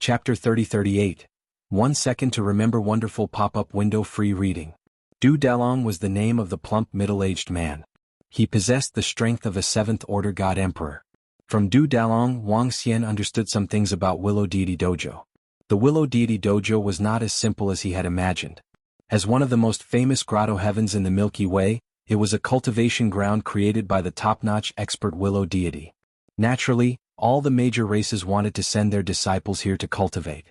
Chapter 3038. 1 second to remember wonderful pop-up window free reading. Du Dalong was the name of the plump middle-aged man. He possessed the strength of a seventh-order god emperor. From Du Dalong, Wang Xian understood some things about Willow Deity Dojo. The Willow Deity Dojo was not as simple as he had imagined. As one of the most famous grotto heavens in the Milky Way, it was a cultivation ground created by the top-notch expert Willow Deity. Naturally, all the major races wanted to send their disciples here to cultivate.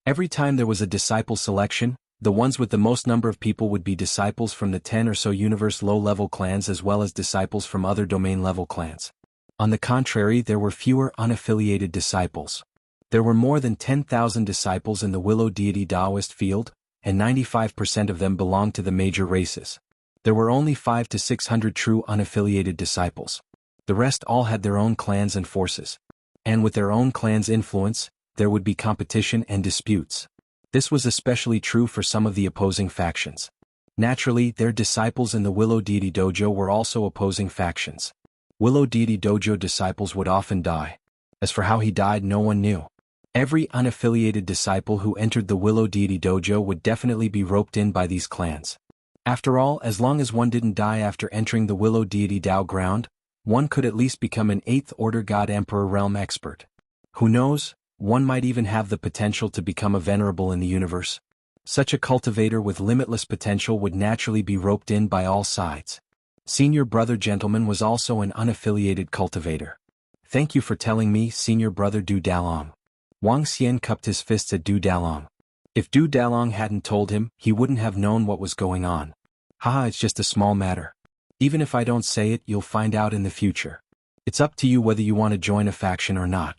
Every time there was a disciple selection, the ones with the most number of people would be disciples from the 10 or so universe low-level clans as well as disciples from other domain-level clans. On the contrary, there were fewer unaffiliated disciples. There were more than 10,000 disciples in the Willow Deity Taoist field, and 95% of them belonged to the major races. There were only 500 to 600 true unaffiliated disciples. The rest all had their own clans and forces. And with their own clan's influence, there would be competition and disputes. This was especially true for some of the opposing factions. Naturally, their disciples in the Willow Deity Dojo were also opposing factions. Willow Deity Dojo disciples would often die. As for how he died, no one knew. Every unaffiliated disciple who entered the Willow Deity Dojo would definitely be roped in by these clans. After all, as long as one didn't die after entering the Willow Deity Dao ground, one could at least become an 8th Order God Emperor realm expert. Who knows, one might even have the potential to become a venerable in the universe. Such a cultivator with limitless potential would naturally be roped in by all sides. Senior Brother Gentleman was also an unaffiliated cultivator. Thank you for telling me, Senior Brother Du Dalong. Wang Xian cupped his fists at Du Dalong. If Du Dalong hadn't told him, he wouldn't have known what was going on. Haha, it's just a small matter. Even if I don't say it, you'll find out in the future. It's up to you whether you want to join a faction or not.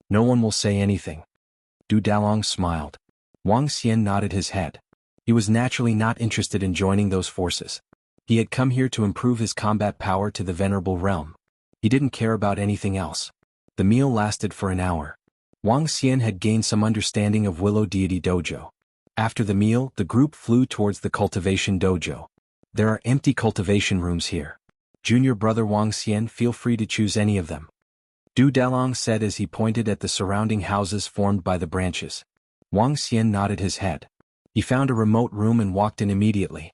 No one will say anything. Du Dalong smiled. Wang Xian nodded his head. He was naturally not interested in joining those forces. He had come here to improve his combat power to the venerable realm. He didn't care about anything else. The meal lasted for an hour. Wang Xian had gained some understanding of Willow Deity Dojo. After the meal, the group flew towards the Cultivation Dojo. There are empty cultivation rooms here. Junior Brother Wang Xian, feel free to choose any of them. Du Dalong said as he pointed at the surrounding houses formed by the branches. Wang Xian nodded his head. He found a remote room and walked in immediately.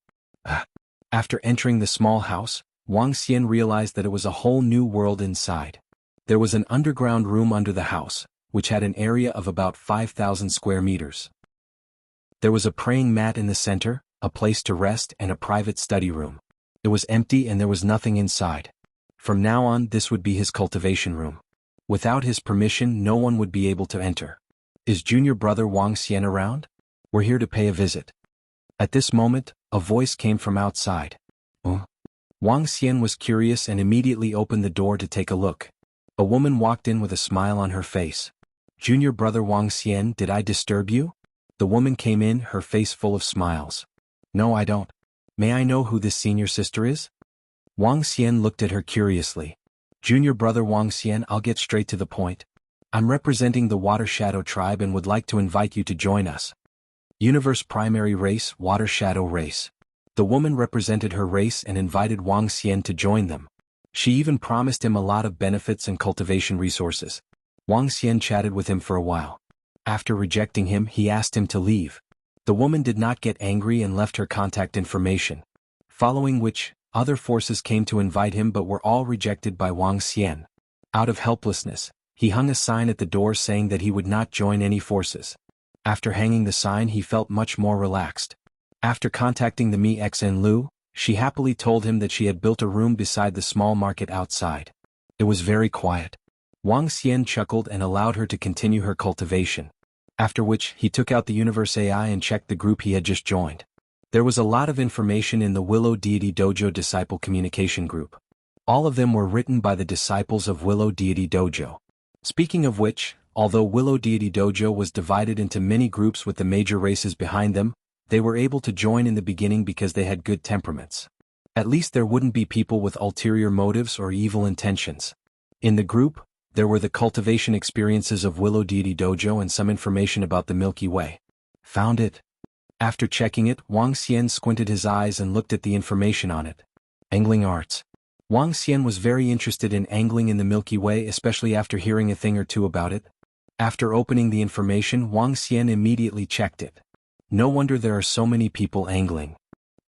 After entering the small house, Wang Xian realized that it was a whole new world inside. There was an underground room under the house, which had an area of about 5,000 square meters. There was a praying mat in the center, a place to rest and a private study room. It was empty and there was nothing inside. From now on, this would be his cultivation room. Without his permission, no one would be able to enter. Is Junior Brother Wang Xian around? We're here to pay a visit. At this moment, a voice came from outside. Wang Xian was curious and immediately opened the door to take a look. A woman walked in with a smile on her face. Junior Brother Wang Xian, did I disturb you? The woman came in, her face full of smiles. No, I don't. May I know who this senior sister is? Wang Xian looked at her curiously. Junior Brother Wang Xian, I'll get straight to the point. I'm representing the Water Shadow tribe and would like to invite you to join us. Universe Primary Race, Water Shadow Race. The woman represented her race and invited Wang Xian to join them. She even promised him a lot of benefits and cultivation resources. Wang Xian chatted with him for a while. After rejecting him, he asked him to leave. The woman did not get angry and left her contact information. Following which, other forces came to invite him but were all rejected by Wang Xian. Out of helplessness, he hung a sign at the door saying that he would not join any forces. After hanging the sign, he felt much more relaxed. After contacting the Mi Xen Lu, she happily told him that she had built a room beside the small market outside. It was very quiet. Wang Xian chuckled and allowed her to continue her cultivation. After which, he took out the Universe AI and checked the group he had just joined. There was a lot of information in the Willow Deity Dojo Disciple Communication Group. All of them were written by the disciples of Willow Deity Dojo. Speaking of which, although Willow Deity Dojo was divided into many groups with the major races behind them, they were able to join in the beginning because they had good temperaments. At least there wouldn't be people with ulterior motives or evil intentions. In the group, there were the cultivation experiences of Willow Deity Dojo and some information about the Milky Way. Found it. After checking it, Wang Xian squinted his eyes and looked at the information on it. Angling arts. Wang Xian was very interested in angling in the Milky Way, especially after hearing a thing or two about it. After opening the information, Wang Xian immediately checked it. No wonder there are so many people angling.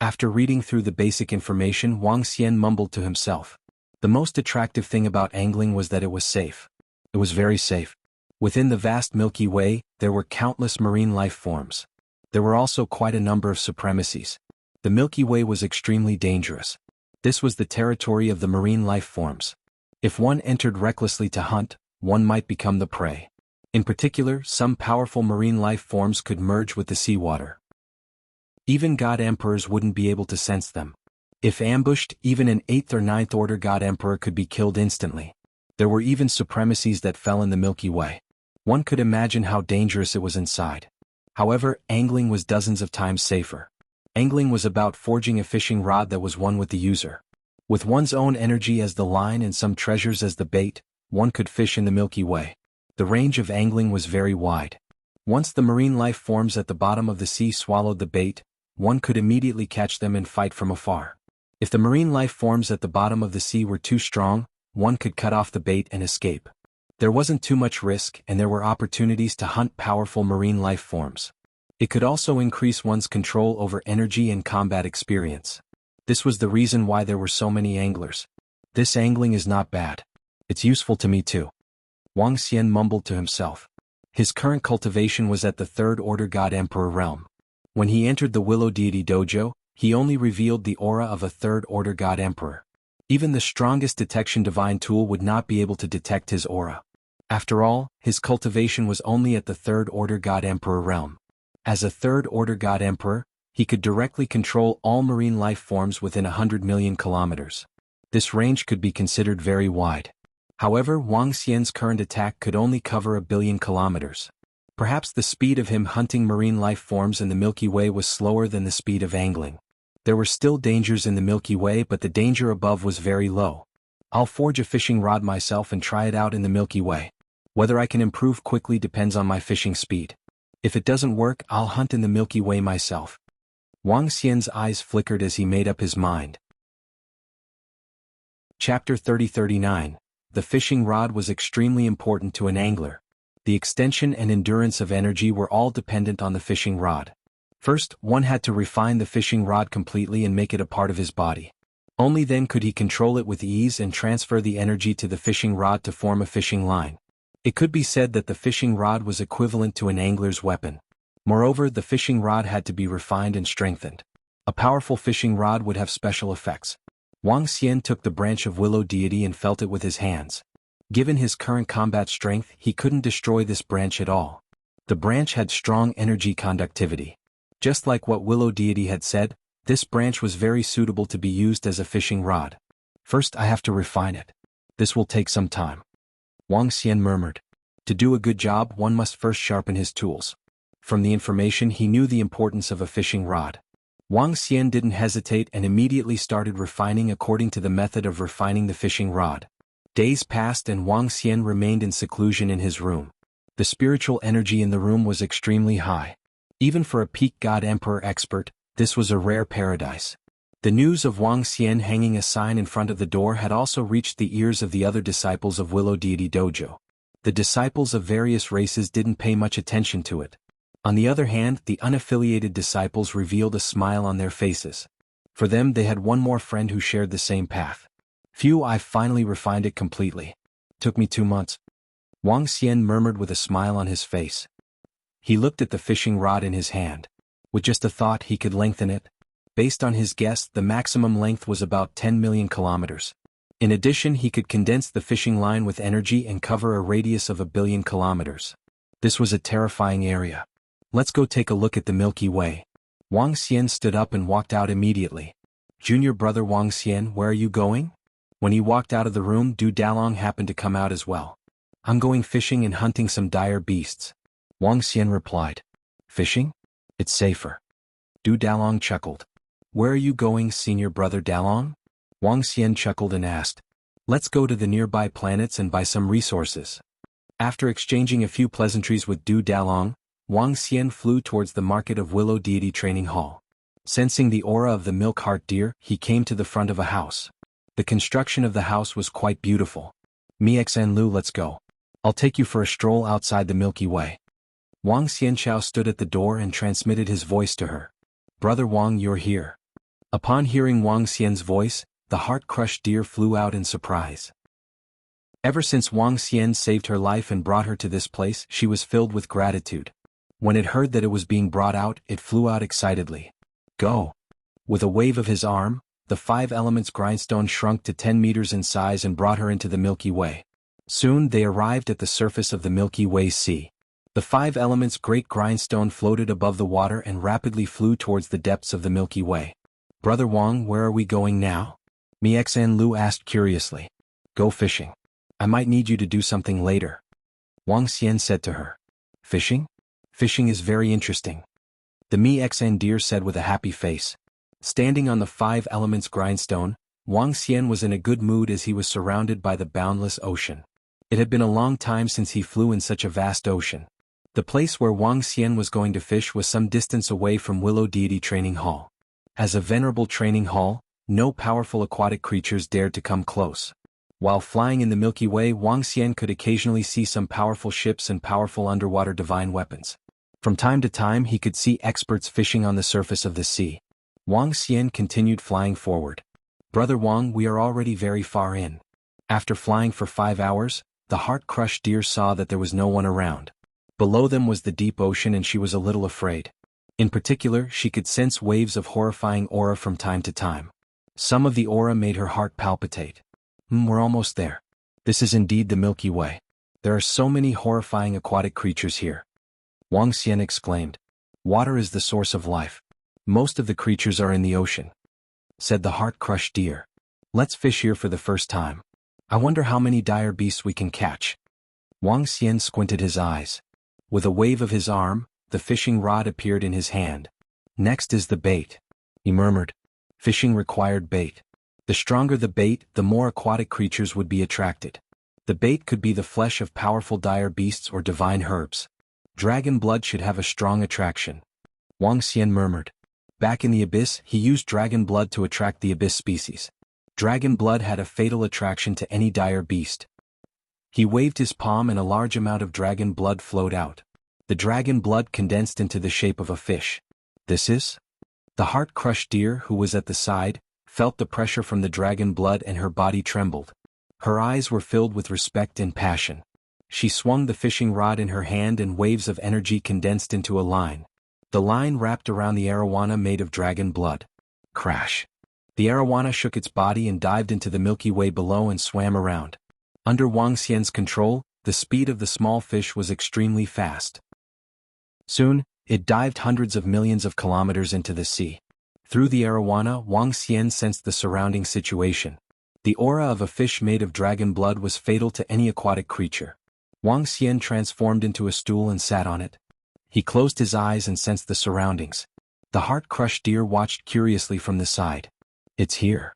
After reading through the basic information, Wang Xian mumbled to himself. The most attractive thing about angling was that it was safe. It was very safe. Within the vast Milky Way, there were countless marine life forms. There were also quite a number of supremacies. The Milky Way was extremely dangerous. This was the territory of the marine life forms. If one entered recklessly to hunt, one might become the prey. In particular, some powerful marine life forms could merge with the seawater. Even God Emperors wouldn't be able to sense them. If ambushed, even an 8th or 9th order God Emperor could be killed instantly. There were even supremacies that fell in the Milky Way. One could imagine how dangerous it was inside. However, angling was dozens of times safer. Angling was about forging a fishing rod that was one with the user. With one's own energy as the line and some treasures as the bait, one could fish in the Milky Way. The range of angling was very wide. Once the marine life forms at the bottom of the sea swallowed the bait, one could immediately catch them and fight from afar. If the marine life forms at the bottom of the sea were too strong, one could cut off the bait and escape. There wasn't too much risk and there were opportunities to hunt powerful marine life forms. It could also increase one's control over energy and combat experience. This was the reason why there were so many anglers. This angling is not bad. It's useful to me too. Wang Xian mumbled to himself. His current cultivation was at the 3rd Order God Emperor realm. When he entered the Willow Deity Dojo, he only revealed the aura of a 3rd Order God Emperor. Even the strongest detection divine tool would not be able to detect his aura. After all, his cultivation was only at the 3rd Order God Emperor realm. As a 3rd Order God Emperor, he could directly control all marine life forms within 100 million kilometers. This range could be considered very wide. However, Wang Xian's current attack could only cover 1 billion kilometers. Perhaps the speed of him hunting marine life forms in the Milky Way was slower than the speed of angling. There were still dangers in the Milky Way, but the danger above was very low. I'll forge a fishing rod myself and try it out in the Milky Way. Whether I can improve quickly depends on my fishing speed. If it doesn't work, I'll hunt in the Milky Way myself. Wang Xian's eyes flickered as he made up his mind. Chapter 3039. The fishing rod was extremely important to an angler. The extension and endurance of energy were all dependent on the fishing rod. First, one had to refine the fishing rod completely and make it a part of his body. Only then could he control it with ease and transfer the energy to the fishing rod to form a fishing line. It could be said that the fishing rod was equivalent to an angler's weapon. Moreover, the fishing rod had to be refined and strengthened. A powerful fishing rod would have special effects. Wang Xian took the branch of Willow Deity and felt it with his hands. Given his current combat strength, he couldn't destroy this branch at all. The branch had strong energy conductivity. Just like what Willow Deity had said, this branch was very suitable to be used as a fishing rod. First, I have to refine it. This will take some time. Wang Xian murmured. To do a good job, one must first sharpen his tools. From the information, he knew the importance of a fishing rod. Wang Xian didn't hesitate and immediately started refining according to the method of refining the fishing rod. Days passed and Wang Xian remained in seclusion in his room. The spiritual energy in the room was extremely high. Even for a peak God Emperor expert, this was a rare paradise. The news of Wang Xian hanging a sign in front of the door had also reached the ears of the other disciples of Willow Deity Dojo. The disciples of various races didn't pay much attention to it. On the other hand, the unaffiliated disciples revealed a smile on their faces. For them, they had one more friend who shared the same path. Phew, I finally refined it completely. Took me 2 months. Wang Xian murmured with a smile on his face. He looked at the fishing rod in his hand. With just a thought, he could lengthen it. Based on his guess, the maximum length was about 10 million kilometers. In addition, he could condense the fishing line with energy and cover a radius of 1 billion kilometers. This was a terrifying area. Let's go take a look at the Milky Way. Wang Xian stood up and walked out immediately. Junior brother Wang Xian, where are you going? When he walked out of the room, Du Dalong happened to come out as well. I'm going fishing and hunting some dire beasts. Wang Xian replied. Fishing? It's safer. Du Dalong chuckled. Where are you going, senior brother Dalong? Wang Xian chuckled and asked. Let's go to the nearby planets and buy some resources. After exchanging a few pleasantries with Du Dalong, Wang Xian flew towards the market of Willow Deity Training Hall. Sensing the aura of the milk heart deer, he came to the front of a house. The construction of the house was quite beautiful. Mi Xen Lu, let's go. I'll take you for a stroll outside the Milky Way. Wang Xianqiao stood at the door and transmitted his voice to her. Brother Wang, you're here. Upon hearing Wang Xian's voice, the heart-crushed deer flew out in surprise. Ever since Wang Xian saved her life and brought her to this place, she was filled with gratitude. When it heard that it was being brought out, it flew out excitedly. Go! With a wave of his arm, the 5 elements grindstone shrunk to 10 meters in size and brought her into the Milky Way. Soon they arrived at the surface of the Milky Way Sea. The 5 elements great grindstone floated above the water and rapidly flew towards the depths of the Milky Way. Brother Wang, where are we going now? Mixan Lu asked curiously. Go fishing. I might need you to do something later. Wang Xian said to her. Fishing? Fishing is very interesting. The Mixan deer said with a happy face. Standing on the 5 elements grindstone, Wang Xian was in a good mood as he was surrounded by the boundless ocean. It had been a long time since he flew in such a vast ocean. The place where Wang Xian was going to fish was some distance away from Willow Deity Training Hall. As a venerable training hall, no powerful aquatic creatures dared to come close. While flying in the Milky Way, Wang Xian could occasionally see some powerful ships and powerful underwater divine weapons. From time to time he could see experts fishing on the surface of the sea. Wang Xian continued flying forward. Brother Wang, we are already very far in. After flying for 5 hours, the heart-crushed deer saw that there was no one around. Below them was the deep ocean and she was a little afraid. In particular, she could sense waves of horrifying aura from time to time. Some of the aura made her heart palpitate. We're almost there. This is indeed the Milky Way. There are so many horrifying aquatic creatures here. Wang Xian exclaimed. Water is the source of life. Most of the creatures are in the ocean. Said the heart-crushed deer. Let's fish here for the first time. I wonder how many dire beasts we can catch. Wang Xian squinted his eyes. With a wave of his arm, the fishing rod appeared in his hand. Next is the bait. He murmured. Fishing required bait. The stronger the bait, the more aquatic creatures would be attracted. The bait could be the flesh of powerful dire beasts or divine herbs. Dragon blood should have a strong attraction. Wang Xian murmured. Back in the abyss, he used dragon blood to attract the abyss species. Dragon blood had a fatal attraction to any dire beast. He waved his palm and a large amount of dragon blood flowed out. The dragon blood condensed into the shape of a fish. This is? The heart-crushed deer, who was at the side, felt the pressure from the dragon blood and her body trembled. Her eyes were filled with respect and passion. She swung the fishing rod in her hand and waves of energy condensed into a line. The line wrapped around the arowana made of dragon blood. Crash. The arowana shook its body and dived into the Milky Way below and swam around. Under Wang Xian's control, the speed of the small fish was extremely fast. Soon, it dived hundreds of millions of kilometers into the sea. Through the arowana, Wang Xian sensed the surrounding situation. The aura of a fish made of dragon blood was fatal to any aquatic creature. Wang Xian transformed into a stool and sat on it. He closed his eyes and sensed the surroundings. The heart-crushed deer watched curiously from the side. It's here.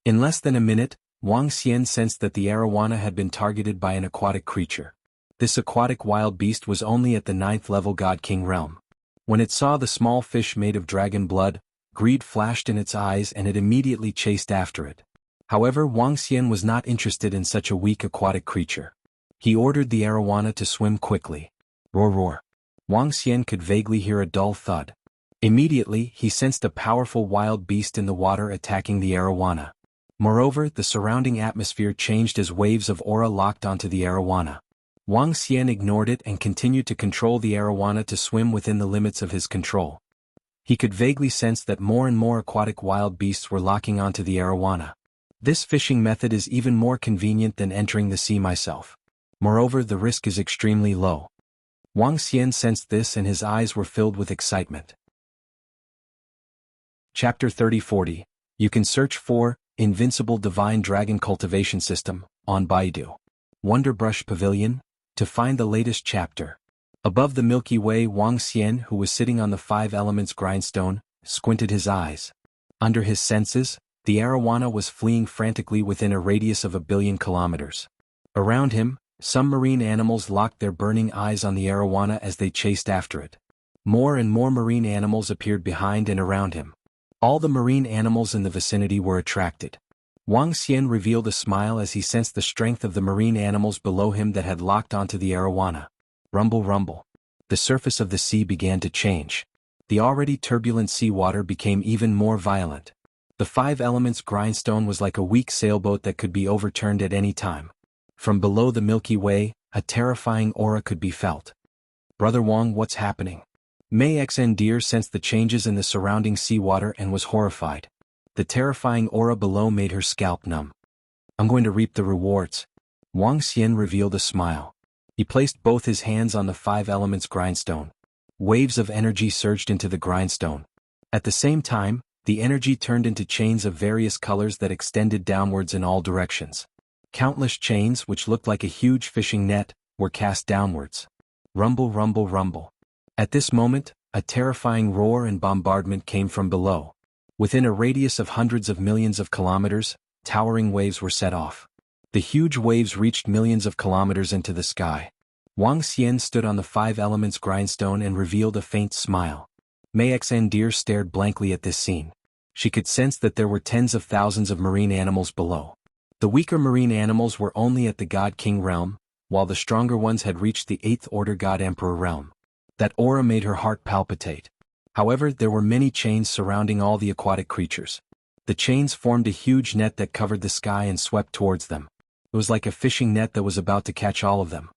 In less than a minute, Wang Xian sensed that the arowana had been targeted by an aquatic creature. This aquatic wild beast was only at the 9th level God King realm. When it saw the small fish made of dragon blood, greed flashed in its eyes and it immediately chased after it. However, Wang Xian was not interested in such a weak aquatic creature. He ordered the arowana to swim quickly. Roar roar. Wang Xian could vaguely hear a dull thud. Immediately, he sensed a powerful wild beast in the water attacking the arowana. Moreover, the surrounding atmosphere changed as waves of aura locked onto the arowana. Wang Xian ignored it and continued to control the arowana to swim within the limits of his control. He could vaguely sense that more and more aquatic wild beasts were locking onto the arowana. This fishing method is even more convenient than entering the sea myself. Moreover, the risk is extremely low. Wang Xian sensed this and his eyes were filled with excitement. Chapter 3040. You can search for Invincible Divine Dragon Cultivation System on Baidu. Wonderbrush Pavilion to find the latest chapter. Above the Milky Way, Wang Xian, who was sitting on the 5 elements grindstone, squinted his eyes. Under his senses, the arowana was fleeing frantically within a radius of 1 billion kilometers. Around him, some marine animals locked their burning eyes on the arowana as they chased after it. More and more marine animals appeared behind and around him. All the marine animals in the vicinity were attracted. Wang Xian revealed a smile as he sensed the strength of the marine animals below him that had locked onto the arowana. Rumble rumble. The surface of the sea began to change. The already turbulent seawater became even more violent. The five elements grindstone was like a weak sailboat that could be overturned at any time. From below the Milky Way, a terrifying aura could be felt. Brother Wang, what's happening? Mei Xn Deer sensed the changes in the surrounding seawater and was horrified. The terrifying aura below made her scalp numb. I'm going to reap the rewards. Wang Xian revealed a smile. He placed both his hands on the five elements grindstone. Waves of energy surged into the grindstone. At the same time, the energy turned into chains of various colors that extended downwards in all directions. Countless chains, which looked like a huge fishing net, were cast downwards. Rumble rumble rumble. At this moment, a terrifying roar and bombardment came from below. Within a radius of hundreds of millions of kilometers, towering waves were set off. The huge waves reached millions of kilometers into the sky. Wang Xian stood on the five elements grindstone and revealed a faint smile. Mei Xn Deer stared blankly at this scene. She could sense that there were tens of thousands of marine animals below. The weaker marine animals were only at the God King realm, while the stronger ones had reached the 8th Order God Emperor realm. That aura made her heart palpitate. However, there were many chains surrounding all the aquatic creatures. The chains formed a huge net that covered the sky and swept towards them. It was like a fishing net that was about to catch all of them.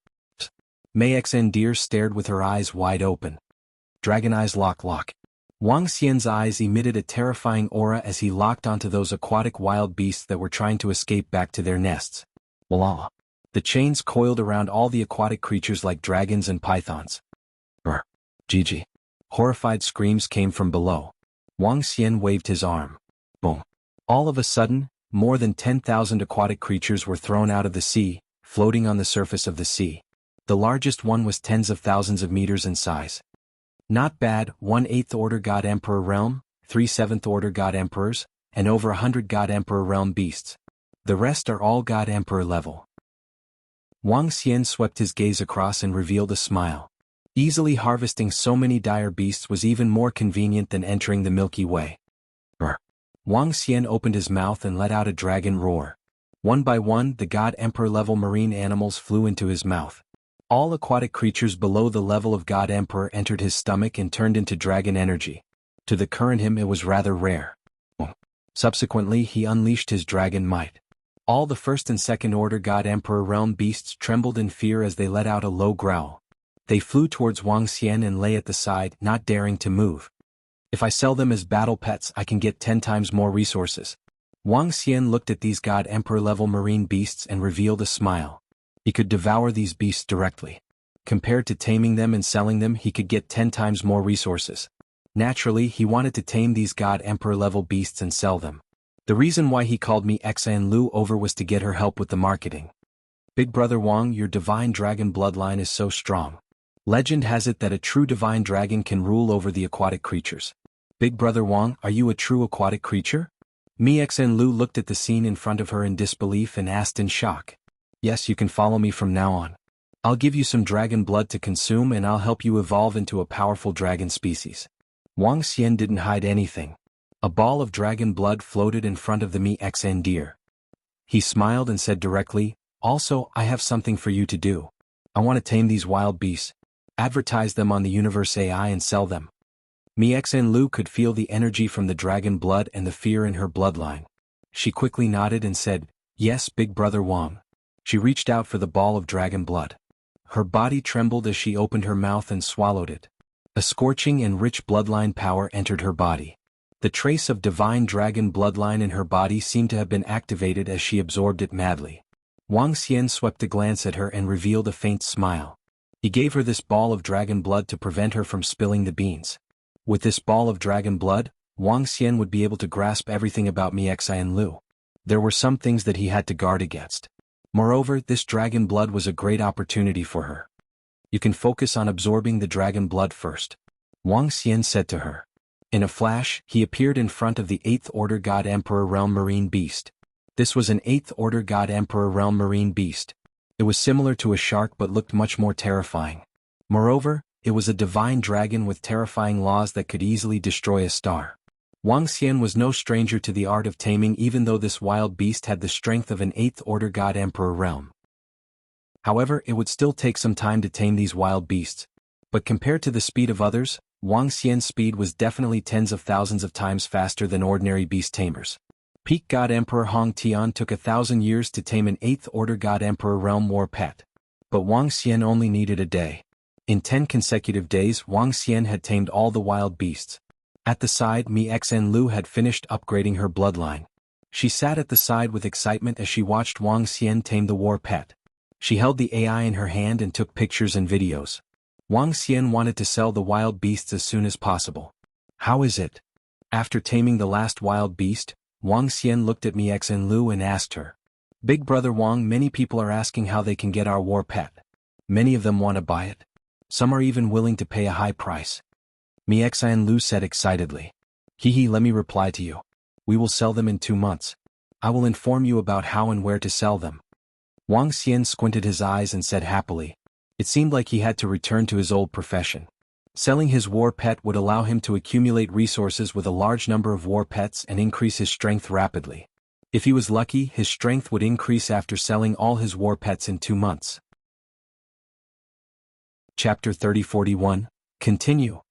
Mei Xn Deer stared with her eyes wide open. Dragon eyes lock lock. Wang Xian's eyes emitted a terrifying aura as he locked onto those aquatic wild beasts that were trying to escape back to their nests. Voila! The chains coiled around all the aquatic creatures like dragons and pythons. Brr. Gigi. Horrified screams came from below. Wang Xian waved his arm. Boom. All of a sudden, more than 10,000 aquatic creatures were thrown out of the sea, floating on the surface of the sea. The largest one was tens of thousands of meters in size. Not bad, 1/8th Order God Emperor realm, 3 7th Order God Emperors, and over 100 God Emperor realm beasts. The rest are all God Emperor level. Wang Xian swept his gaze across and revealed a smile. Easily harvesting so many dire beasts was even more convenient than entering the Milky Way. Brr. Wang Xian opened his mouth and let out a dragon roar. One by one, the God Emperor level marine animals flew into his mouth. All aquatic creatures below the level of God Emperor entered his stomach and turned into dragon energy. To the current him it was rather rare. Subsequently he unleashed his dragon might. All the 1st and 2nd Order God Emperor realm beasts trembled in fear as they let out a low growl. They flew towards Wang Xian and lay at the side, not daring to move. If I sell them as battle pets I can get 10 times more resources. Wang Xian looked at these God Emperor level marine beasts and revealed a smile. He could devour these beasts directly. Compared to taming them and selling them he could get 10 times more resources. Naturally he wanted to tame these God Emperor level beasts and sell them. The reason why he called Mei Xn Lu over was to get her help with the marketing. Big Brother Wang, your divine dragon bloodline is so strong. Legend has it that a true divine dragon can rule over the aquatic creatures. Big Brother Wang, are you a true aquatic creature? Mei Xn Lu looked at the scene in front of her in disbelief and asked in shock. Yes, you can follow me from now on. I'll give you some dragon blood to consume and I'll help you evolve into a powerful dragon species. Wang Xian didn't hide anything. A ball of dragon blood floated in front of the Mei Xn Deer. He smiled and said directly, also, I have something for you to do. I want to tame these wild beasts. Advertise them on the Universe AI and sell them. Mei Xn Lu could feel the energy from the dragon blood and the fear in her bloodline. She quickly nodded and said, yes, Big Brother Wang. She reached out for the ball of dragon blood. Her body trembled as she opened her mouth and swallowed it. A scorching and rich bloodline power entered her body. The trace of divine dragon bloodline in her body seemed to have been activated as she absorbed it madly. Wang Xian swept a glance at her and revealed a faint smile. He gave her this ball of dragon blood to prevent her from spilling the beans. With this ball of dragon blood, Wang Xian would be able to grasp everything about Mei Xn Lu. There were some things that he had to guard against. Moreover, this dragon blood was a great opportunity for her. You can focus on absorbing the dragon blood first. Wang Xian said to her. In a flash, he appeared in front of the 8th Order God Emperor realm marine beast. This was an 8th Order God Emperor realm marine beast. It was similar to a shark but looked much more terrifying. Moreover, it was a divine dragon with terrifying laws that could easily destroy a star. Wang Xian was no stranger to the art of taming, even though this wild beast had the strength of an 8th Order God Emperor realm. However, it would still take some time to tame these wild beasts. But compared to the speed of others, Wang Xian's speed was definitely tens of thousands of times faster than ordinary beast tamers. Peak God Emperor Hong Tian took 1,000 years to tame an 8th Order God Emperor realm war pet. But Wang Xian only needed a day. In 10 consecutive days, Wang Xian had tamed all the wild beasts. At the side, Mi Xen Lu had finished upgrading her bloodline. She sat at the side with excitement as she watched Wang Xian tame the war pet. She held the AI in her hand and took pictures and videos. Wang Xian wanted to sell the wild beasts as soon as possible. How is it? After taming the last wild beast, Wang Xian looked at Mi Xen Lu and asked her. Big brother Wang, many people are asking how they can get our war pet. Many of them want to buy it. Some are even willing to pay a high price. Mi Xen Lu said excitedly. Let me reply to you. We will sell them in 2 months. I will inform you about how and where to sell them. Wang Xian squinted his eyes and said happily. It seemed like he had to return to his old profession. Selling his war pet would allow him to accumulate resources with a large number of war pets and increase his strength rapidly. If he was lucky, his strength would increase after selling all his war pets in 2 months. Chapter 3041. Continue.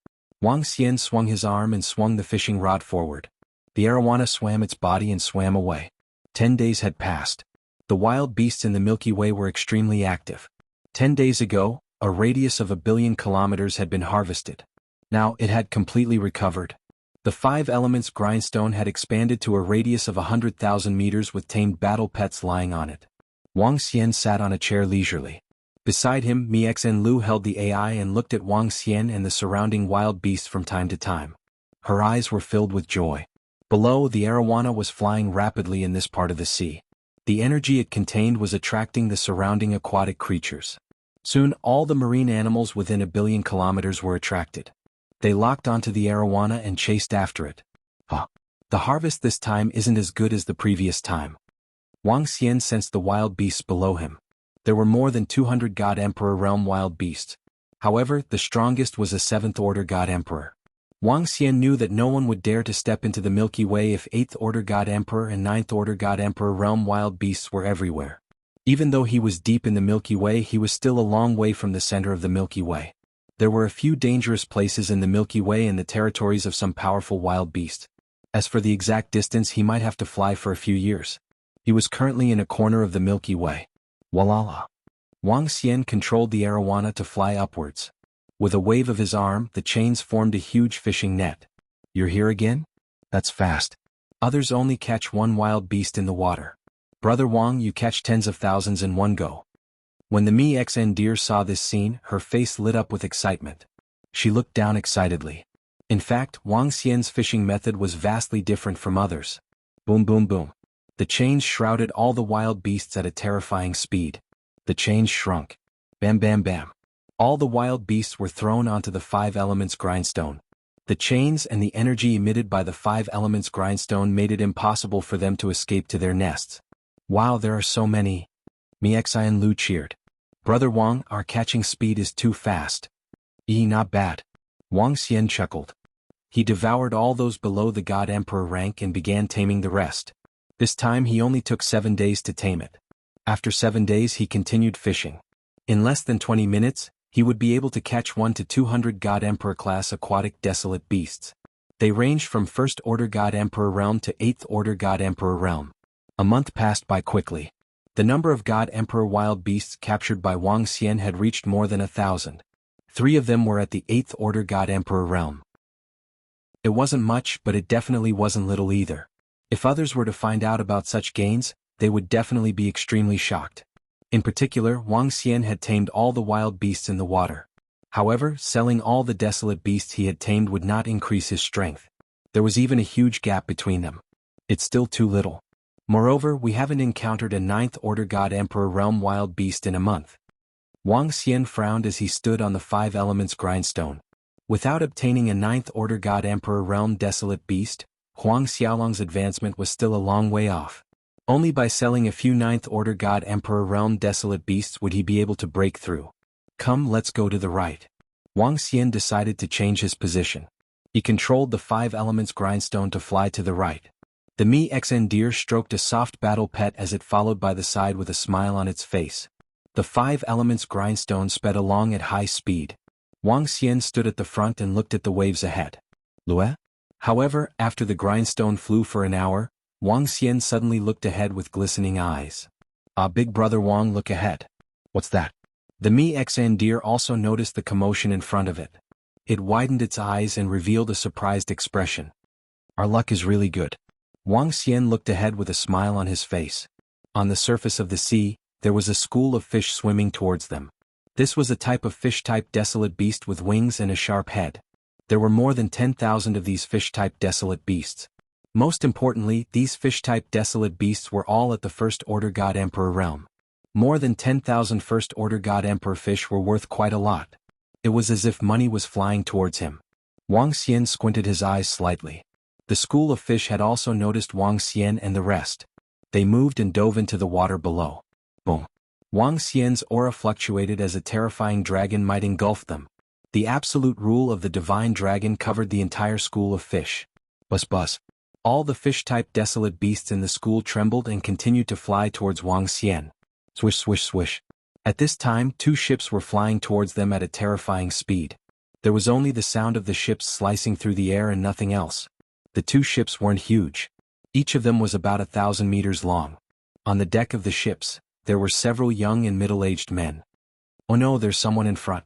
Wang Xian swung his arm and swung the fishing rod forward. The arowana swam its body and swam away. 10 days had passed. The wild beasts in the Milky Way were extremely active. 10 days ago, a radius of 1 billion kilometers had been harvested. Now it had completely recovered. The 5 elements grindstone had expanded to a radius of 100,000 meters with tamed battle pets lying on it. Wang Xian sat on a chair leisurely. Beside him, Mi Xen Lu held the AI and looked at Wang Xian and the surrounding wild beasts from time to time. Her eyes were filled with joy. Below, the arowana was flying rapidly in this part of the sea. The energy it contained was attracting the surrounding aquatic creatures. Soon, all the marine animals within 1 billion kilometers were attracted. They locked onto the arowana and chased after it. The harvest this time isn't as good as the previous time. Wang Xian sensed the wild beasts below him. There were more than 200 God Emperor realm wild beasts. However, the strongest was a 7th Order God Emperor. Wang Xian knew that no one would dare to step into the Milky Way if 8th Order God Emperor and 9th Order God Emperor realm wild beasts were everywhere. Even though he was deep in the Milky Way, he was still a long way from the center of the Milky Way. There were a few dangerous places in the Milky Way and the territories of some powerful wild beasts. As for the exact distance, he might have to fly for a few years. He was currently in a corner of the Milky Way. Walala. Wang Xian controlled the arowana to fly upwards. With a wave of his arm, the chains formed a huge fishing net. You're here again? That's fast. Others only catch one wild beast in the water. Brother Wang, you catch tens of thousands in one go. When the Mi Xen deer saw this scene, her face lit up with excitement. She looked down excitedly. In fact, Wang Xian's fishing method was vastly different from others. Boom boom boom. The chains shrouded all the wild beasts at a terrifying speed. The chains shrunk. Bam bam bam. All the wild beasts were thrown onto the 5 elements grindstone. The chains and the energy emitted by the 5 elements grindstone made it impossible for them to escape to their nests. Wow, there are so many. Mi Xen Lu cheered. Brother Wang, our catching speed is too fast. Not bad. Wang Xian chuckled. He devoured all those below the God Emperor rank and began taming the rest. This time he only took 7 days to tame it. After 7 days he continued fishing. In less than 20 minutes, he would be able to catch 1 to 200 God Emperor class aquatic desolate beasts. They ranged from 1st Order God Emperor realm to 8th Order God Emperor realm. A month passed by quickly. The number of God Emperor wild beasts captured by Wang Xian had reached more than 1,000. 3 of them were at the 8th Order God Emperor realm. It wasn't much, but it definitely wasn't little either. If others were to find out about such gains, they would definitely be extremely shocked. In particular, Wang Xian had tamed all the wild beasts in the water. However, selling all the desolate beasts he had tamed would not increase his strength. There was even a huge gap between them. It's still too little. Moreover, we haven't encountered a 9th Order God Emperor realm wild beast in a month. Wang Xian frowned as he stood on the 5 elements grindstone. Without obtaining a 9th Order God Emperor realm desolate beast, Huang Xiaolong's advancement was still a long way off. Only by selling a few 9th Order God Emperor realm desolate beasts would he be able to break through. Come, let's go to the right. Wang Xian decided to change his position. He controlled the 5 elements grindstone to fly to the right. The Mi-Xen deer stroked a soft battle pet as it followed by the side with a smile on its face. The 5 elements grindstone sped along at high speed. Wang Xian stood at the front and looked at the waves ahead. Lue? However, after the grindstone flew for an hour, Wang Xian suddenly looked ahead with glistening eyes. Ah, big brother Wang, look ahead. What's that? The Mi-Xen deer also noticed the commotion in front of it. It widened its eyes and revealed a surprised expression. Our luck is really good. Wang Xian looked ahead with a smile on his face. On the surface of the sea, there was a school of fish swimming towards them. This was a type of fish-type desolate beast with wings and a sharp head. There were more than 10,000 of these fish-type desolate beasts. Most importantly, these fish-type desolate beasts were all at the First Order God Emperor realm. More than 10,000 First Order God Emperor fish were worth quite a lot. It was as if money was flying towards him. Wang Xian squinted his eyes slightly. The school of fish had also noticed Wang Xian and the rest. They moved and dove into the water below. Boom. Wang Xian's aura fluctuated as a terrifying dragon might engulf them. The absolute rule of the divine dragon covered the entire school of fish. Buzz buzz. All the fish-type desolate beasts in the school trembled and continued to fly towards Wang Xian. Swish swish swish. At this time, 2 ships were flying towards them at a terrifying speed. There was only the sound of the ships slicing through the air and nothing else. The 2 ships weren't huge. Each of them was about 1,000 meters long. On the deck of the ships, there were several young and middle-aged men. Oh no, there's someone in front.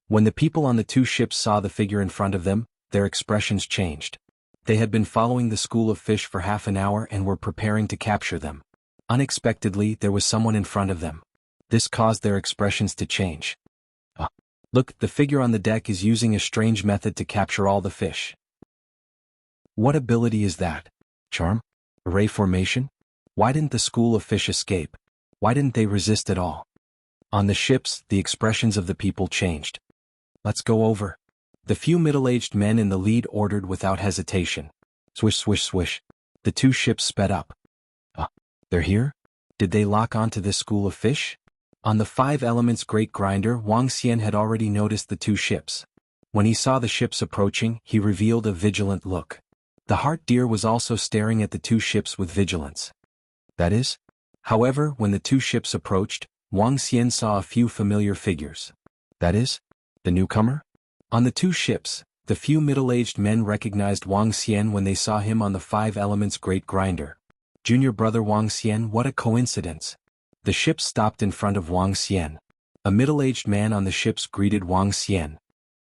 When the people on the 2 ships saw the figure in front of them, their expressions changed. They had been following the school of fish for half an hour and were preparing to capture them. Unexpectedly, there was someone in front of them. This caused their expressions to change. Look, the figure on the deck is using a strange method to capture all the fish. What ability is that? Charm? Array formation? Why didn't the school of fish escape? Why didn't they resist at all? On the ships, the expressions of the people changed. Let's go over. The few middle-aged men in the lead ordered without hesitation. Swish swish swish. The 2 ships sped up. They're here? Did they lock onto this school of fish? On the 5 elements great grinder, Wang Xian had already noticed the 2 ships. When he saw the ships approaching, he revealed a vigilant look. The heart deer was also staring at the 2 ships with vigilance. That is? However, when the 2 ships approached, Wang Xian saw a few familiar figures. That is? The newcomer? On the 2 ships, the few middle-aged men recognized Wang Xian when they saw him on the 5 elements great grinder. Junior brother Wang Xian, what a coincidence. The ships stopped in front of Wang Xian. A middle-aged man on the ships greeted Wang Xian.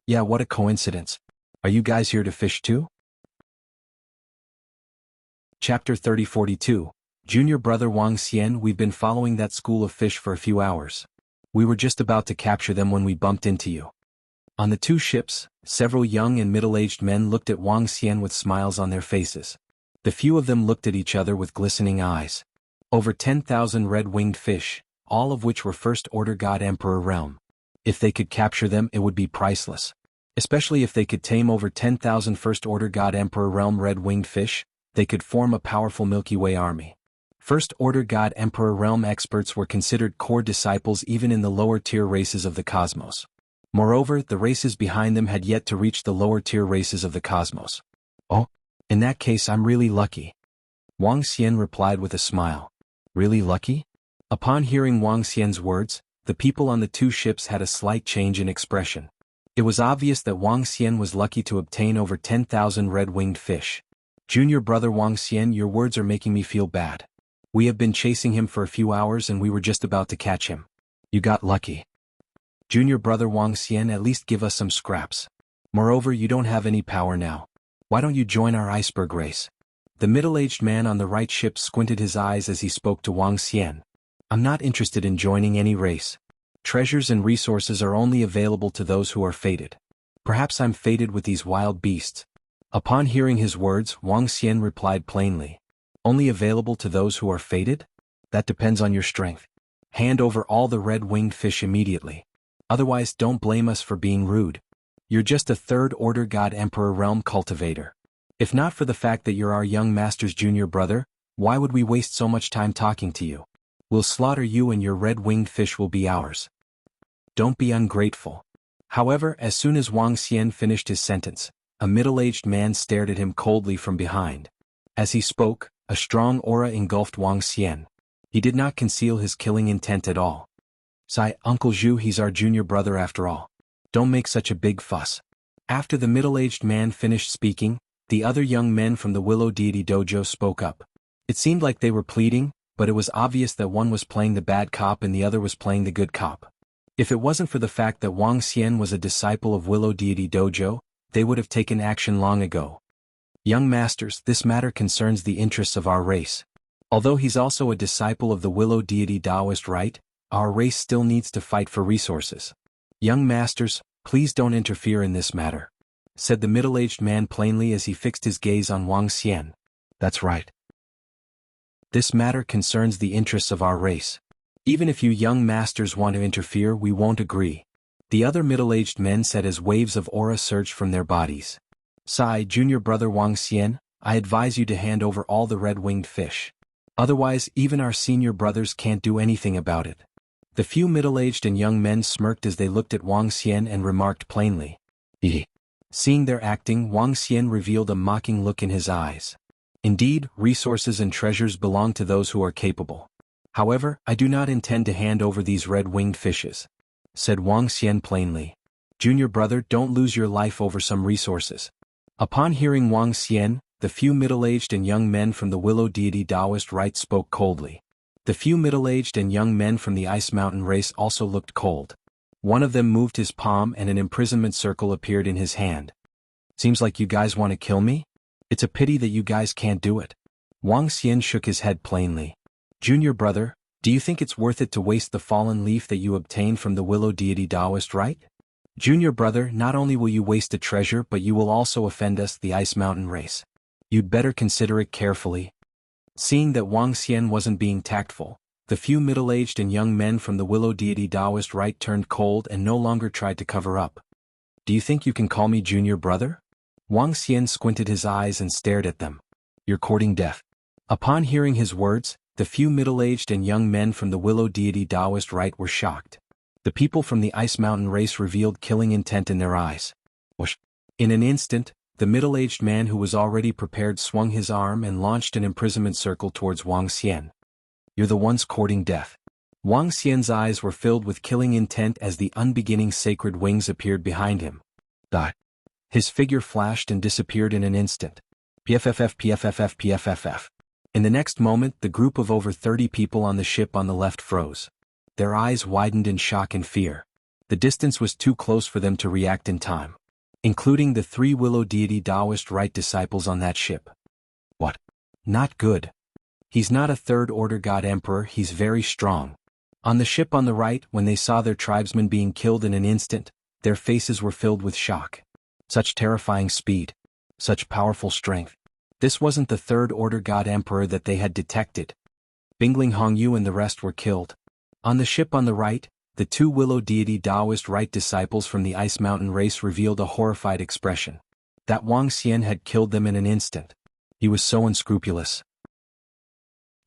Yeah, what a coincidence. Are you guys here to fish too? Chapter 3042. Junior brother Wang Xian, we've been following that school of fish for a few hours. We were just about to capture them when we bumped into you. On the 2 ships, several young and middle-aged men looked at Wang Xian with smiles on their faces. The few of them looked at each other with glistening eyes. Over 10,000 red-winged fish, all of which were First Order God Emperor realm. If they could capture them, it would be priceless. Especially if they could tame over 10,000 First Order God Emperor realm red-winged fish, they could form a powerful Milky Way army. First Order God Emperor realm experts were considered core disciples even in the lower-tier races of the cosmos. Moreover, the races behind them had yet to reach the lower-tier races of the cosmos. Oh, in that case I'm really lucky. Wang Xian replied with a smile. Really lucky? Upon hearing Wang Xian's words, the people on the 2 ships had a slight change in expression. It was obvious that Wang Xian was lucky to obtain over 10,000 red-winged fish. Junior brother Wang Xian, your words are making me feel bad. We have been chasing him for a few hours and we were just about to catch him. You got lucky. Junior brother Wang Xian, at least give us some scraps. Moreover, you don't have any power now. Why don't you join our iceberg race? The middle-aged man on the right ship squinted his eyes as he spoke to Wang Xian. I'm not interested in joining any race. Treasures and resources are only available to those who are fated. Perhaps I'm fated with these wild beasts. Upon hearing his words, Wang Xian replied plainly. Only available to those who are fated? That depends on your strength. Hand over all the red-winged fish immediately. Otherwise, don't blame us for being rude. You're just a Third Order God Emperor realm cultivator. If not for the fact that you're our young master's junior brother, why would we waste so much time talking to you? We'll slaughter you and your red-winged fish will be ours. Don't be ungrateful. However, as soon as Wang Xian finished his sentence, a middle-aged man stared at him coldly from behind. As he spoke, a strong aura engulfed Wang Xian. He did not conceal his killing intent at all. "Sai, Uncle Zhu, he's our junior brother after all. Don't make such a big fuss." After the middle-aged man finished speaking, the other young men from the Willow Deity Dojo spoke up. It seemed like they were pleading, but it was obvious that one was playing the bad cop and the other was playing the good cop. If it wasn't for the fact that Wang Xian was a disciple of Willow Deity Dojo, they would have taken action long ago. "Young masters, this matter concerns the interests of our race. Although he's also a disciple of the Willow Deity Taoist rite, our race still needs to fight for resources. Young masters, please don't interfere in this matter," said the middle-aged man plainly as he fixed his gaze on Wang Xian. "That's right. This matter concerns the interests of our race. Even if you young masters want to interfere, we won't agree," the other middle-aged men said as waves of aura surged from their bodies. "Sai, junior brother Wang Xian, I advise you to hand over all the red-winged fish. Otherwise, even our senior brothers can't do anything about it." The few middle-aged and young men smirked as they looked at Wang Xian and remarked plainly, "Hee." Seeing their acting, Wang Xian revealed a mocking look in his eyes. "Indeed, resources and treasures belong to those who are capable. However, I do not intend to hand over these red-winged fishes," said Wang Xian plainly. "Junior brother, don't lose your life over some resources." Upon hearing Wang Xian, the few middle-aged and young men from the Willow Deity Taoist rite spoke coldly. The few middle-aged and young men from the Ice Mountain race also looked cold. One of them moved his palm and an imprisonment circle appeared in his hand. "Seems like you guys want to kill me? It's a pity that you guys can't do it." Wang Xian shook his head plainly. "Junior brother, do you think it's worth it to waste the fallen leaf that you obtained from the Willow Deity Taoist rite? Junior brother, not only will you waste a treasure but you will also offend us, the Ice Mountain race. You'd better consider it carefully." Seeing that Wang Xian wasn't being tactful, the few middle-aged and young men from the Willow Deity Taoist rite turned cold and no longer tried to cover up. "Do you think you can call me junior brother?" Wang Xian squinted his eyes and stared at them. "You're courting death." Upon hearing his words, the few middle-aged and young men from the Willow Deity Taoist rite were shocked. The people from the Ice Mountain race revealed killing intent in their eyes. Whoosh! In an instant, the middle-aged man who was already prepared swung his arm and launched an imprisonment circle towards Wang Xian. "You're the ones courting death." Wang Xian's eyes were filled with killing intent as the unbeginning sacred wings appeared behind him. Die. His figure flashed and disappeared in an instant. PFFF PFFF PFFF. In the next moment, the group of over 30 people on the ship on the left froze. Their eyes widened in shock and fear. The distance was too close for them to react in time. Including the 3 Willow Deity Taoist rite disciples on that ship. What? Not good. He's not a third-order god emperor, he's very strong. On the ship on the right, when they saw their tribesmen being killed in an instant, their faces were filled with shock. Such terrifying speed. Such powerful strength. This wasn't the third-order god emperor that they had detected. Bingling Hongyu and the rest were killed. On the ship on the right, the 2 Willow Deity Taoist rite disciples from the Ice Mountain race revealed a horrified expression. That Wang Xian had killed them in an instant. He was so unscrupulous.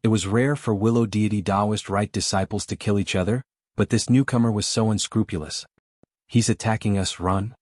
It was rare for Willow Deity Taoist rite disciples to kill each other, but this newcomer was so unscrupulous. "He's attacking us, run."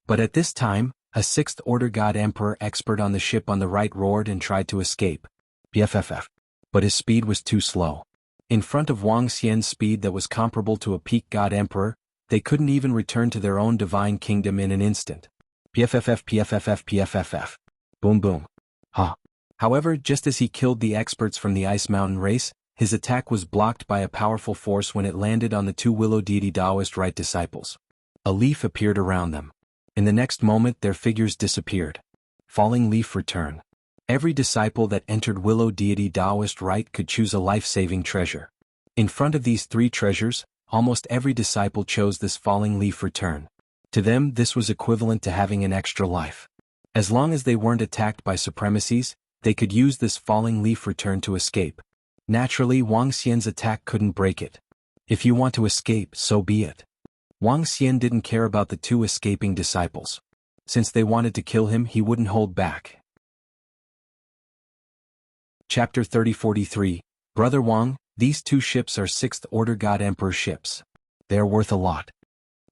But at this time, a 6th-order god emperor expert on the ship on the right roared and tried to escape. PFFF. But his speed was too slow. In front of Wang Xian's speed that was comparable to a peak god emperor, they couldn't even return to their own divine kingdom in an instant. PFFF PFFF PFFF. Boom boom. Ha. However, just as he killed the experts from the Ice Mountain race, his attack was blocked by a powerful force when it landed on the 2 Willow Deity Taoist rite disciples. A leaf appeared around them. In the next moment their figures disappeared. Falling leaf return. Every disciple that entered Willow Deity Taoist rite could choose a life-saving treasure. In front of these 3 treasures, almost every disciple chose this falling leaf return. To them this was equivalent to having an extra life. As long as they weren't attacked by supremacies, they could use this falling leaf return to escape. Naturally, Wang Xian's attack couldn't break it. If you want to escape, so be it. Wang Xian didn't care about the 2 escaping disciples. Since they wanted to kill him, he wouldn't hold back. Chapter 3043, Brother Wang, these 2 ships are 6th-order God Emperor ships. They are worth a lot.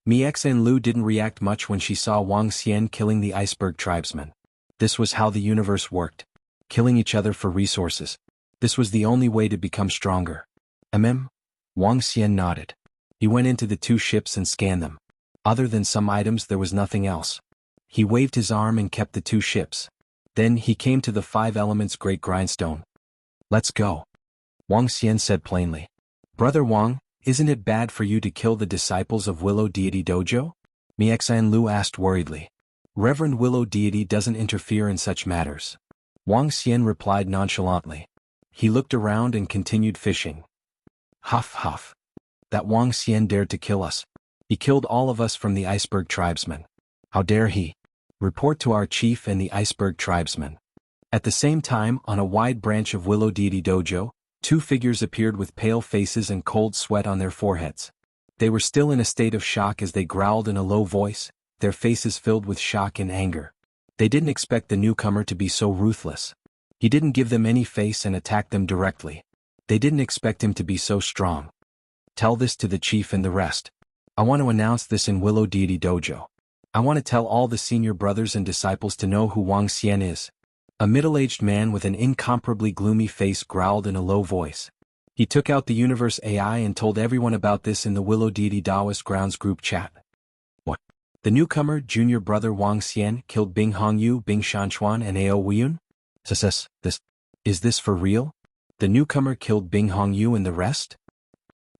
Mi Xan Lu didn't react much when she saw Wang Xian killing the iceberg tribesmen. This was how the universe worked. Killing each other for resources. This was the only way to become stronger. Wang Xian nodded. He went into the two ships and scanned them. Other than some items there was nothing else. He waved his arm and kept the two ships. Then he came to the 5 elements great grindstone. Let's go. Wang Xian said plainly. Brother Wang, isn't it bad for you to kill the disciples of Willow Deity Dojo? Mi Xan Lu asked worriedly. Reverend Willow Deity doesn't interfere in such matters. Wang Xian replied nonchalantly. He looked around and continued fishing. Huff huff. That Wang Xian dared to kill us. He killed all of us from the iceberg tribesmen. How dare he? Report to our chief and the iceberg tribesmen. At the same time, on a wide branch of Willow Deity Dojo, 2 figures appeared with pale faces and cold sweat on their foreheads. They were still in a state of shock as they growled in a low voice, their faces filled with shock and anger. They didn't expect the newcomer to be so ruthless. He didn't give them any face and attacked them directly. They didn't expect him to be so strong. Tell this to the chief and the rest. I want to announce this in Willow Deity Dojo. I want to tell all the senior brothers and disciples to know who Wang Xian is. A middle-aged man with an incomparably gloomy face growled in a low voice. He took out the Universe AI and told everyone about this in the Willow Deity Taoist Grounds group chat. What? The newcomer, junior brother Wang Xian, killed Bing Hongyu, Bing Shanchuan and Ao Weiyun? Is this for real? The newcomer killed Bing Hongyu and the rest?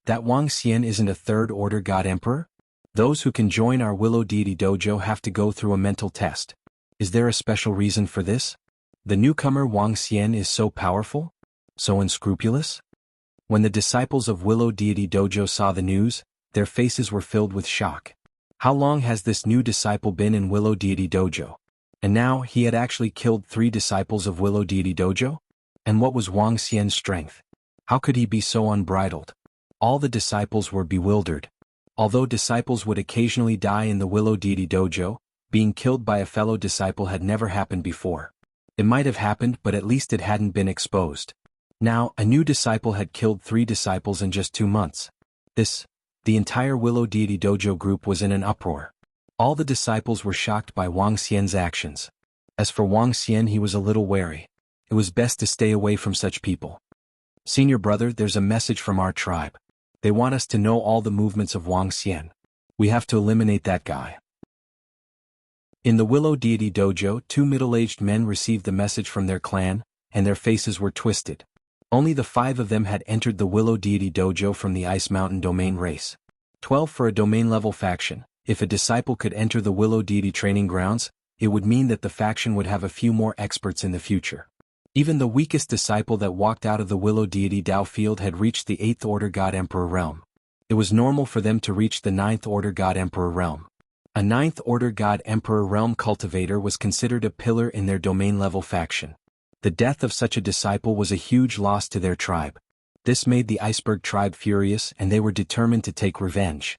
That Wang Xian isn't a third-order God Emperor? Those who can join our Willow Deity Dojo have to go through a mental test. Is there a special reason for this? The newcomer Wang Xian is so powerful? So unscrupulous? When the disciples of Willow Deity Dojo saw the news, their faces were filled with shock. How long has this new disciple been in Willow Deity Dojo? And now he had actually killed 3 disciples of Willow Deity Dojo? And what was Wang Xian's strength? How could he be so unbridled? All the disciples were bewildered. Although disciples would occasionally die in the Willow Deity Dojo, being killed by a fellow disciple had never happened before. It might have happened, but at least it hadn't been exposed. Now, a new disciple had killed 3 disciples in just 2 months. The entire Willow Deity Dojo group was in an uproar. All the disciples were shocked by Wang Xian's actions. As for Wang Xian, he was a little wary. It was best to stay away from such people. Senior brother, there's a message from our tribe. They want us to know all the movements of Wang Xian. We have to eliminate that guy. In the Willow Deity Dojo, 2 middle-aged men received the message from their clan, and their faces were twisted. Only the 5 of them had entered the Willow Deity Dojo from the Ice Mountain Domain race. 12 for a domain-level faction. If a disciple could enter the Willow Deity training grounds, it would mean that the faction would have a few more experts in the future. Even the weakest disciple that walked out of the Willow Deity Dao field had reached the 8th Order God Emperor realm. It was normal for them to reach the 9th Order God Emperor realm. A 9th Order God Emperor realm cultivator was considered a pillar in their domain-level faction. The death of such a disciple was a huge loss to their tribe. This made the Iceberg tribe furious, and they were determined to take revenge.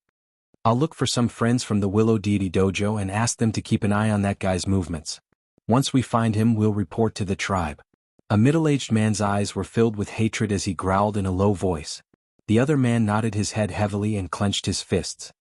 I'll look for some friends from the Willow Deity Dojo and ask them to keep an eye on that guy's movements. Once we find him, we'll report to the tribe. A middle-aged man's eyes were filled with hatred as he growled in a low voice. The other man nodded his head heavily and clenched his fists.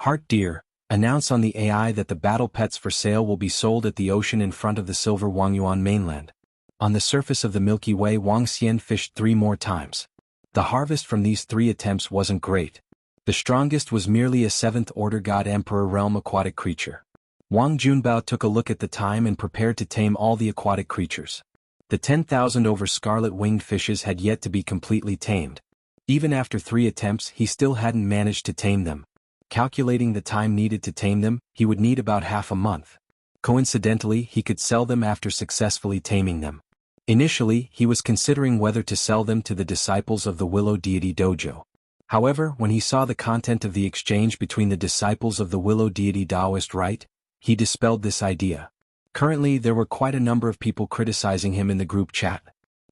Heart dear, announce on the AI that the battle pets for sale will be sold at the ocean in front of the silver Wangyuan mainland. On the surface of the Milky Way, Wang Xian fished 3 more times. The harvest from these 3 attempts wasn't great. The strongest was merely a 7th Order God Emperor realm aquatic creature. Wang Junbao took a look at the time and prepared to tame all the aquatic creatures. The 10,000 over scarlet-winged fishes had yet to be completely tamed. Even after 3 attempts, he still hadn't managed to tame them. Calculating the time needed to tame them, he would need about half a month. Coincidentally, he could sell them after successfully taming them. Initially, he was considering whether to sell them to the disciples of the Willow Deity Dojo. However, when he saw the content of the exchange between the disciples of the Willow Deity Taoist Rite, he dispelled this idea. Currently, there were quite a number of people criticizing him in the group chat.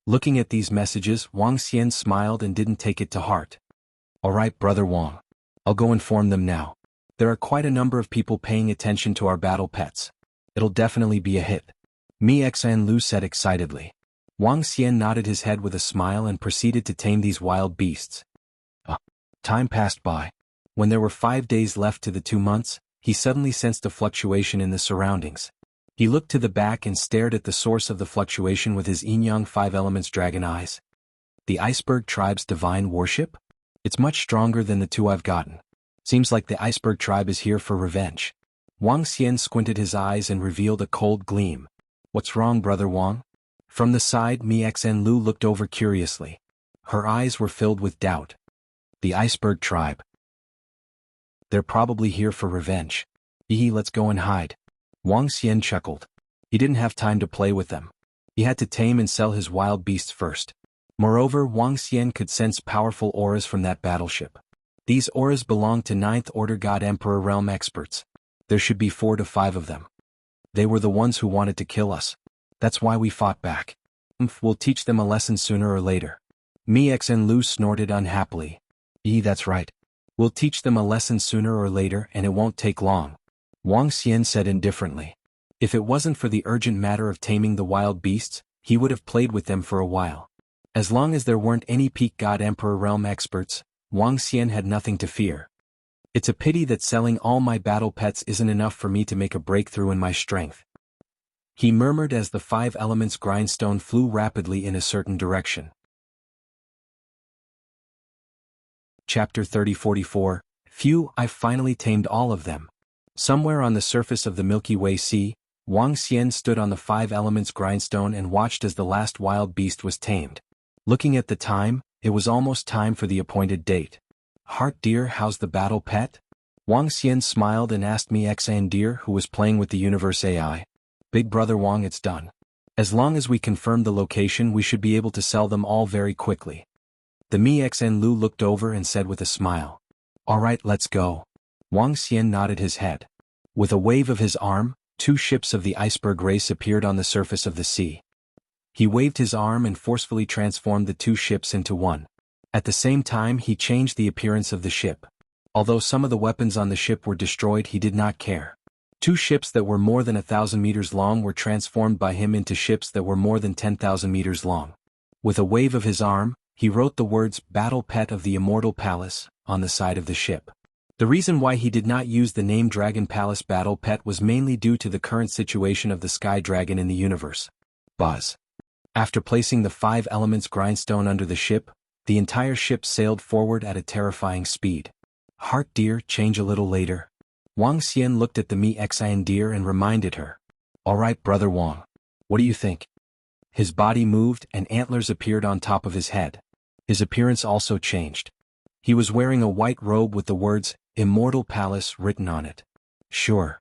Looking at these messages, Wang Xian smiled and didn't take it to heart. Alright, Brother Wang. I'll go inform them now. There are quite a number of people paying attention to our battle pets. It'll definitely be a hit. Mi Xan Lu said excitedly. Wang Xian nodded his head with a smile and proceeded to tame these wild beasts. Time passed by. When there were 5 days left to the 2 months, he suddenly sensed a fluctuation in the surroundings. He looked to the back and stared at the source of the fluctuation with his yin-yang 5 elements dragon eyes. The iceberg tribe's divine worship? It's much stronger than the 2 I've gotten. Seems like the iceberg tribe is here for revenge. Wang Xian squinted his eyes and revealed a cold gleam. What's wrong, Brother Wang? From the side, Mi Xen Lu looked over curiously. Her eyes were filled with doubt. The iceberg tribe. They're probably here for revenge. Let's go and hide. Wang Xian chuckled. He didn't have time to play with them. He had to tame and sell his wild beasts first. Moreover, Wang Xian could sense powerful auras from that battleship. These auras belonged to 9th Order God Emperor realm experts. There should be 4 to 5 of them. They were the ones who wanted to kill us. That's why we fought back. We'll teach them a lesson sooner or later. Mi Xen Lu snorted unhappily. That's right. We'll teach them a lesson sooner or later, and it won't take long. Wang Xian said indifferently. If it wasn't for the urgent matter of taming the wild beasts, he would have played with them for a while. As long as there weren't any peak God Emperor realm experts, Wang Xian had nothing to fear. It's a pity that selling all my battle pets isn't enough for me to make a breakthrough in my strength. He murmured as the 5 elements grindstone flew rapidly in a certain direction. Chapter 3044. Phew, I've finally tamed all of them. Somewhere on the surface of the Milky Way Sea, Wang Xian stood on the 5 elements grindstone and watched as the last wild beast was tamed. Looking at the time, it was almost time for the appointed date. Heart dear, how's the battle pet? Wang Xian smiled and asked Mi Xan dear, who was playing with the universe AI. Big brother Wang, it's done. As long as we confirm the location, we should be able to sell them all very quickly. The Mi Xen Lu looked over and said with a smile. All right, let's go. Wang Xian nodded his head. With a wave of his arm, 2 ships of the iceberg race appeared on the surface of the sea. He waved his arm and forcefully transformed the 2 ships into one. At the same time, he changed the appearance of the ship. Although some of the weapons on the ship were destroyed, he did not care. 2 ships that were more than 1,000 meters long were transformed by him into ships that were more than 10,000 meters long. With a wave of his arm, he wrote the words "Battle Pet of the Immortal Palace" on the side of the ship. The reason why he did not use the name Dragon Palace Battle Pet was mainly due to the current situation of the Sky Dragon in the universe. Buzz. After placing the 5 elements grindstone under the ship, the entire ship sailed forward at a terrifying speed. Heart dear, change a little later. Wang Xian looked at the Mi Xian deer and reminded her. All right, brother Wang. What do you think? His body moved and antlers appeared on top of his head. His appearance also changed. He was wearing a white robe with the words, Immortal Palace, written on it. Sure.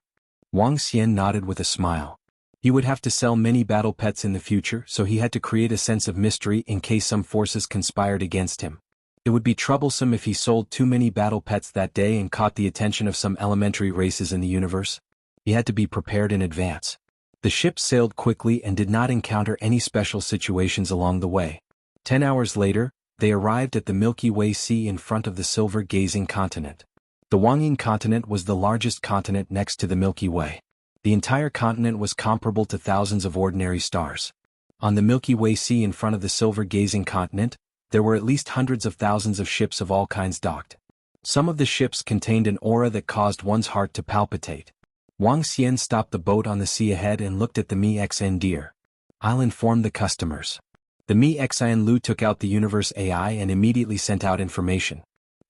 Wang Xian nodded with a smile. He would have to sell many battle pets in the future, so he had to create a sense of mystery in case some forces conspired against him. It would be troublesome if he sold too many battle pets that day and caught the attention of some elementary races in the universe. He had to be prepared in advance. The ship sailed quickly and did not encounter any special situations along the way. 10 hours later, they arrived at the Milky Way Sea in front of the Silver Gazing Continent. The Wangyin continent was the largest continent next to the Milky Way. The entire continent was comparable to thousands of ordinary stars. On the Milky Way Sea in front of the Silver Gazing Continent, there were at least hundreds of thousands of ships of all kinds docked. Some of the ships contained an aura that caused one's heart to palpitate. Wang Xian stopped the boat on the sea ahead and looked at the Mi Xen deer. I'll inform the customers. The Mi Xen Lu took out the universe AI and immediately sent out information.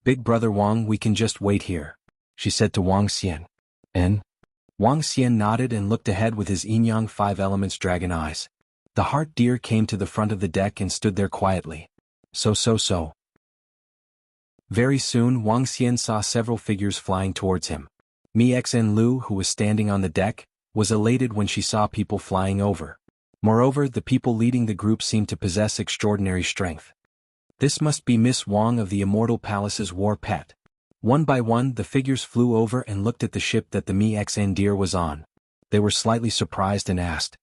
Big brother Wang, we can just wait here, she said to Wang Xian. And? Wang Xian nodded and looked ahead with his yin-yang 5 elements dragon eyes. The heart deer came to the front of the deck and stood there quietly. So. Very soon Wang Xian saw several figures flying towards him. Mi Xen Lu, who was standing on the deck, was elated when she saw people flying over. Moreover, the people leading the group seemed to possess extraordinary strength. This must be Miss Wang of the Immortal Palace's war pet. One by one, the figures flew over and looked at the ship that the Mi Xen deer was on. They were slightly surprised and asked.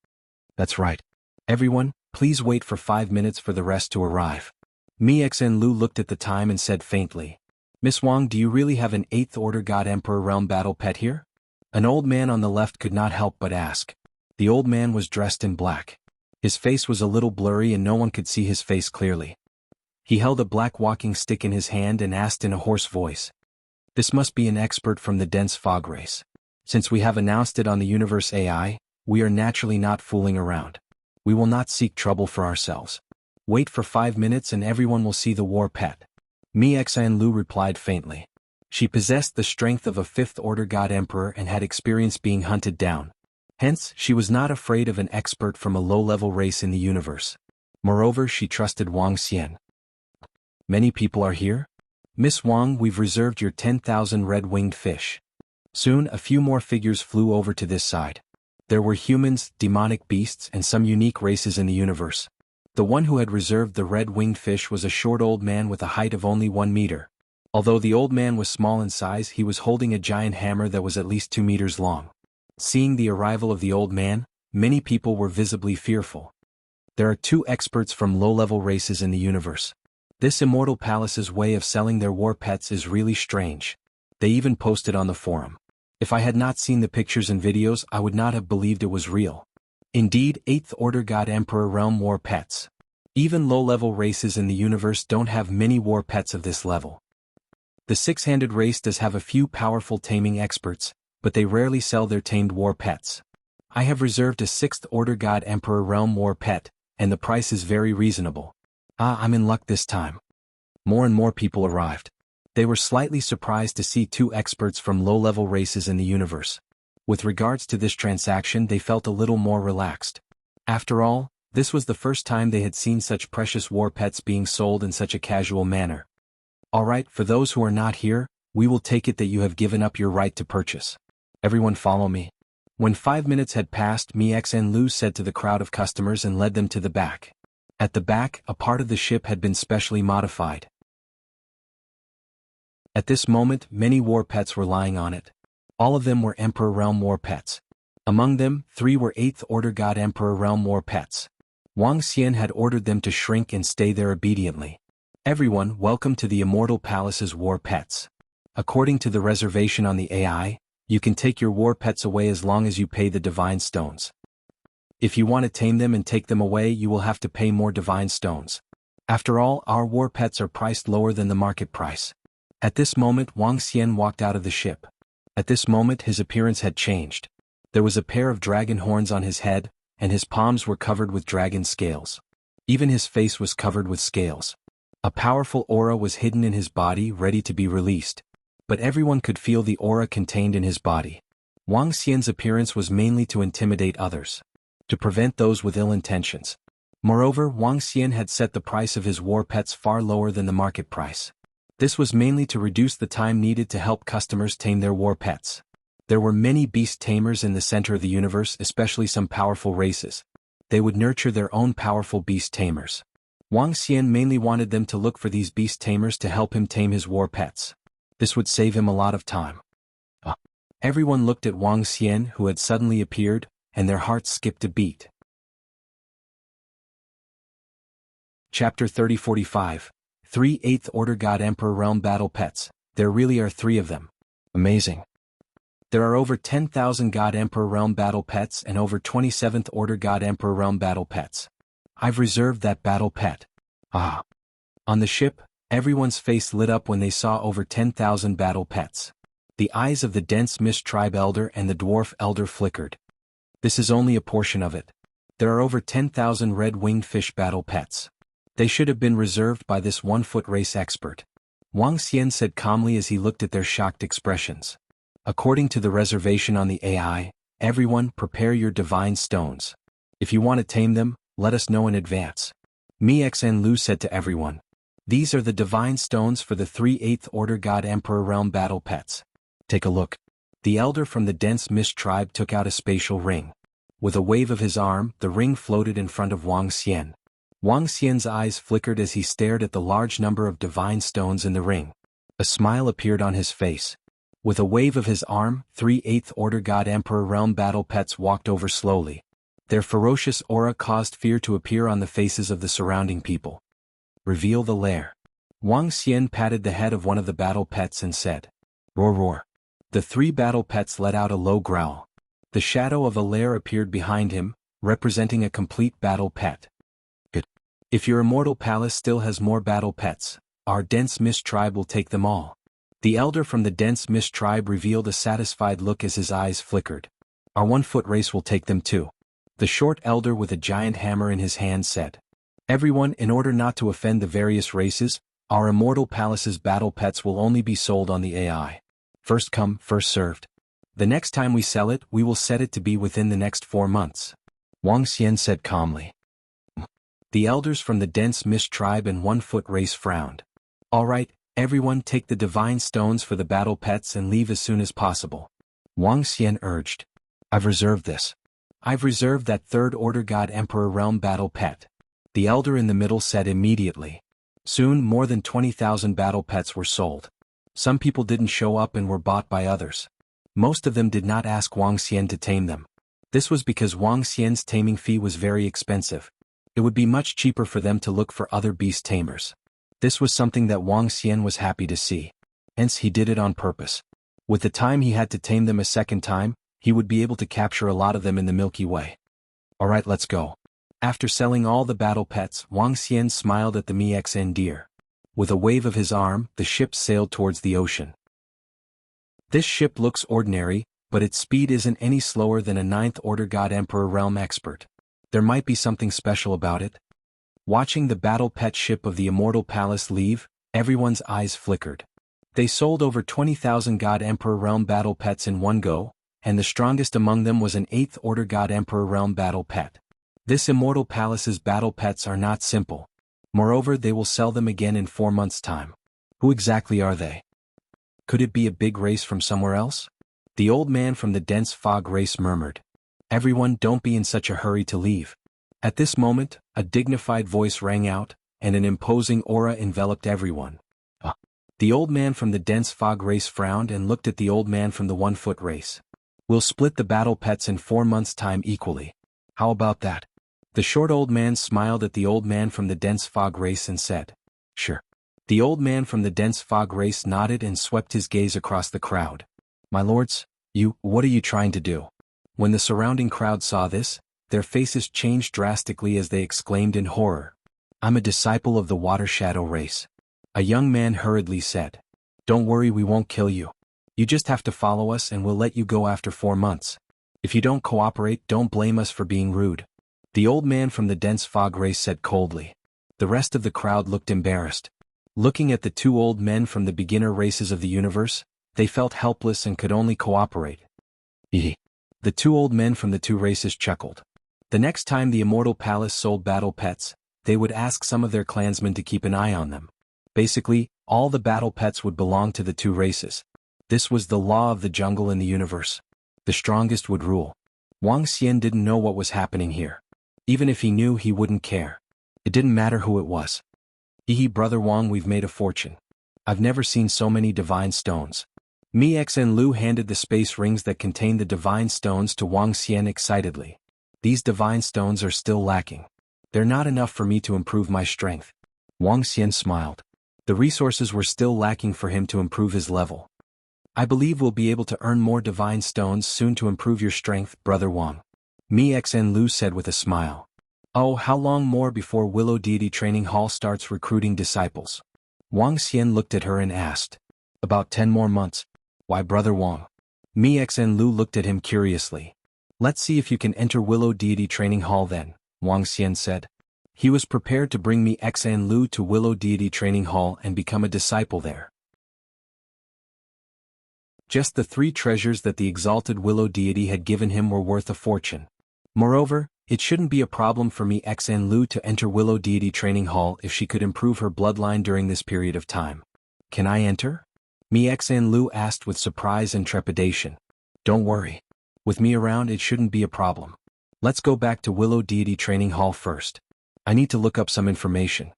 That's right. Everyone, please wait for 5 minutes for the rest to arrive. Mi Xen Lu looked at the time and said faintly. Miss Wang, do you really have an 8th Order God Emperor realm battle pet here? An old man on the left could not help but ask. The old man was dressed in black. His face was a little blurry and no one could see his face clearly. He held a black walking stick in his hand and asked in a hoarse voice. This must be an expert from the dense fog race. Since we have announced it on the universe AI, we are naturally not fooling around. We will not seek trouble for ourselves. Wait for 5 minutes and everyone will see the war pet. Mi Xian Lu replied faintly. She possessed the strength of a fifth-order god emperor and had experience being hunted down. Hence, she was not afraid of an expert from a low-level race in the universe. Moreover, she trusted Wang Xian. Many people are here? Miss Wang, we've reserved your 10,000 red-winged fish. Soon, a few more figures flew over to this side. There were humans, demonic beasts, and some unique races in the universe. The one who had reserved the red-winged fish was a short old man with a height of only 1 meter. Although the old man was small in size, he was holding a giant hammer that was at least 2 meters long. Seeing the arrival of the old man, many people were visibly fearful. There are 2 experts from low-level races in the universe. This Immortal Palace's way of selling their war pets is really strange. They even posted on the forum. If I had not seen the pictures and videos, I would not have believed it was real. Indeed, 8th Order God Emperor Realm war pets. Even low-level races in the universe don't have many war pets of this level. The 6-handed race does have a few powerful taming experts, but they rarely sell their tamed war pets. I have reserved a 6th Order God Emperor Realm war pet, and the price is very reasonable. I'm in luck this time. More and more people arrived. They were slightly surprised to see 2 experts from low-level races in the universe. With regards to this transaction, they felt a little more relaxed. After all, this was the first time they had seen such precious war pets being sold in such a casual manner. Alright, for those who are not here, we will take it that you have given up your right to purchase. Everyone follow me. When 5 minutes had passed, Mi Xian Lu said to the crowd of customers and led them to the back. At the back, a part of the ship had been specially modified. At this moment, many war pets were lying on it. All of them were Emperor Realm war pets. Among them, 3 were 8th Order God Emperor Realm war pets. Wang Xian had ordered them to shrink and stay there obediently. Everyone, welcome to the Immortal Palace's war pets. According to the reservation on the AI, you can take your war pets away as long as you pay the divine stones. If you want to tame them and take them away, you will have to pay more divine stones. After all, our war pets are priced lower than the market price. At this moment, Wang Xian walked out of the ship. At this moment, his appearance had changed. There was a pair of dragon horns on his head, and his palms were covered with dragon scales. Even his face was covered with scales. A powerful aura was hidden in his body, ready to be released. But everyone could feel the aura contained in his body. Wang Xian's appearance was mainly to intimidate others, to prevent those with ill intentions. Moreover, Wang Xian had set the price of his war pets far lower than the market price. This was mainly to reduce the time needed to help customers tame their war pets. There were many beast tamers in the center of the universe, especially some powerful races. They would nurture their own powerful beast tamers. Wang Xian mainly wanted them to look for these beast tamers to help him tame his war pets. This would save him a lot of time. Everyone looked at Wang Xian, who had suddenly appeared, and their hearts skipped a beat. Chapter 3045. 3 8th Order God Emperor Realm Battle Pets. There really are 3 of them. Amazing. There are over 10,000 God Emperor Realm Battle Pets and over 27th Order God Emperor Realm Battle Pets. I've reserved that battle pet. On the ship, everyone's face lit up when they saw over 10,000 battle pets. The eyes of the dense mist tribe elder and the dwarf elder flickered. This is only a portion of it. There are over 10,000 red-winged fish battle pets. They should have been reserved by this 1-foot race expert. Wang Xian said calmly as he looked at their shocked expressions. According to the reservation on the AI, everyone prepare your divine stones. If you want to tame them, let us know in advance. Mi Xian Lu said to everyone. These are the divine stones for the 3 8th Order God Emperor Realm battle pets. Take a look. The elder from the dense mist tribe took out a spatial ring. With a wave of his arm, the ring floated in front of Wang Xian. Wang Xian's eyes flickered as he stared at the large number of divine stones in the ring. A smile appeared on his face. With a wave of his arm, 3 8th Order God Emperor Realm battle pets walked over slowly. Their ferocious aura caused fear to appear on the faces of the surrounding people. Reveal the lair. Wang Xian patted the head of one of the battle pets and said, Roar roar. The 3 battle pets let out a low growl. The shadow of a lair appeared behind him, representing a complete battle pet. Good. If your immortal palace still has more battle pets, our dense mist tribe will take them all. The elder from the dense mist tribe revealed a satisfied look as his eyes flickered. Our 1-foot race will take them too. The short elder with a giant hammer in his hand said. Everyone, in order not to offend the various races, our Immortal Palace's battle pets will only be sold on the AI. First come, first served. The next time we sell it, we will set it to be within the next 4 months. Wang Xian said calmly. The elders from the dense mist tribe and 1-foot race frowned. All right, everyone take the divine stones for the battle pets and leave as soon as possible. Wang Xian urged. I've reserved this. I've reserved that third order God Emperor realm battle pet. The elder in the middle said immediately. Soon more than 20,000 battle pets were sold. Some people didn't show up and were bought by others. Most of them did not ask Wang Xian to tame them. This was because Wang Xian's taming fee was very expensive. It would be much cheaper for them to look for other beast tamers. This was something that Wang Xian was happy to see. Hence he did it on purpose. With the time he had to tame them a second time, he would be able to capture a lot of them in the Milky Way. Alright, let's go. After selling all the battle pets, Wang Xian smiled at the Mexn deer. With a wave of his arm, the ship sailed towards the ocean. This ship looks ordinary, but its speed isn't any slower than a 9th Order God Emperor realm expert. There might be something special about it. Watching the battle pet ship of the Immortal Palace leave, everyone's eyes flickered. They sold over 20,000 God Emperor realm battle pets in one go, and the strongest among them was an 8th Order God Emperor realm battle pet. This Immortal Palace's battle pets are not simple. Moreover, they will sell them again in 4 months' time. Who exactly are they? Could it be a big race from somewhere else? The old man from the dense fog race murmured. Everyone, don't be in such a hurry to leave. At this moment, a dignified voice rang out, and an imposing aura enveloped everyone. The old man from the dense fog race frowned and looked at the old man from the 1-foot race. We'll split the battle pets in 4 months' time equally. How about that? The short old man smiled at the old man from the dense fog race and said, Sure. The old man from the dense fog race nodded and swept his gaze across the crowd. My lords, what are you trying to do? When the surrounding crowd saw this, their faces changed drastically as they exclaimed in horror. I'm a disciple of the water shadow race. A young man hurriedly said. Don't worry, we won't kill you. You just have to follow us and we'll let you go after 4 months. If you don't cooperate, don't blame us for being rude. The old man from the dense fog race said coldly. The rest of the crowd looked embarrassed. Looking at the 2 old men from the beginner races of the universe, they felt helpless and could only cooperate. The 2 old men from the 2 races chuckled. The next time the Immortal Palace sold battle pets, they would ask some of their clansmen to keep an eye on them. Basically, all the battle pets would belong to the 2 races. This was the law of the jungle in the universe. The strongest would rule. Wang Xian didn't know what was happening here. Even if he knew, he wouldn't care. It didn't matter who it was. Brother Wang, we've made a fortune. I've never seen so many divine stones. Mexn Lu handed the space rings that contained the divine stones to Wang Xian excitedly. These divine stones are still lacking. They're not enough for me to improve my strength. Wang Xian smiled. The resources were still lacking for him to improve his level. I believe we'll be able to earn more divine stones soon to improve your strength, Brother Wang. Mexn Lu said with a smile. Oh, how long more before Willow Deity Training Hall starts recruiting disciples? Wang Xian looked at her and asked. About 10 more months. Why, Brother Wang? Mexn Lu looked at him curiously. Let's see if you can enter Willow Deity Training Hall then, Wang Xian said. He was prepared to bring Mexn Lu to Willow Deity Training Hall and become a disciple there. Just the 3 treasures that the exalted Willow Deity had given him were worth a fortune. Moreover, it shouldn't be a problem for Mexn Lu to enter Willow Deity Training Hall if she could improve her bloodline during this period of time. Can I enter? Mexn Lu asked with surprise and trepidation. Don't worry. With me around, it shouldn't be a problem. Let's go back to Willow Deity Training Hall first. I need to look up some information.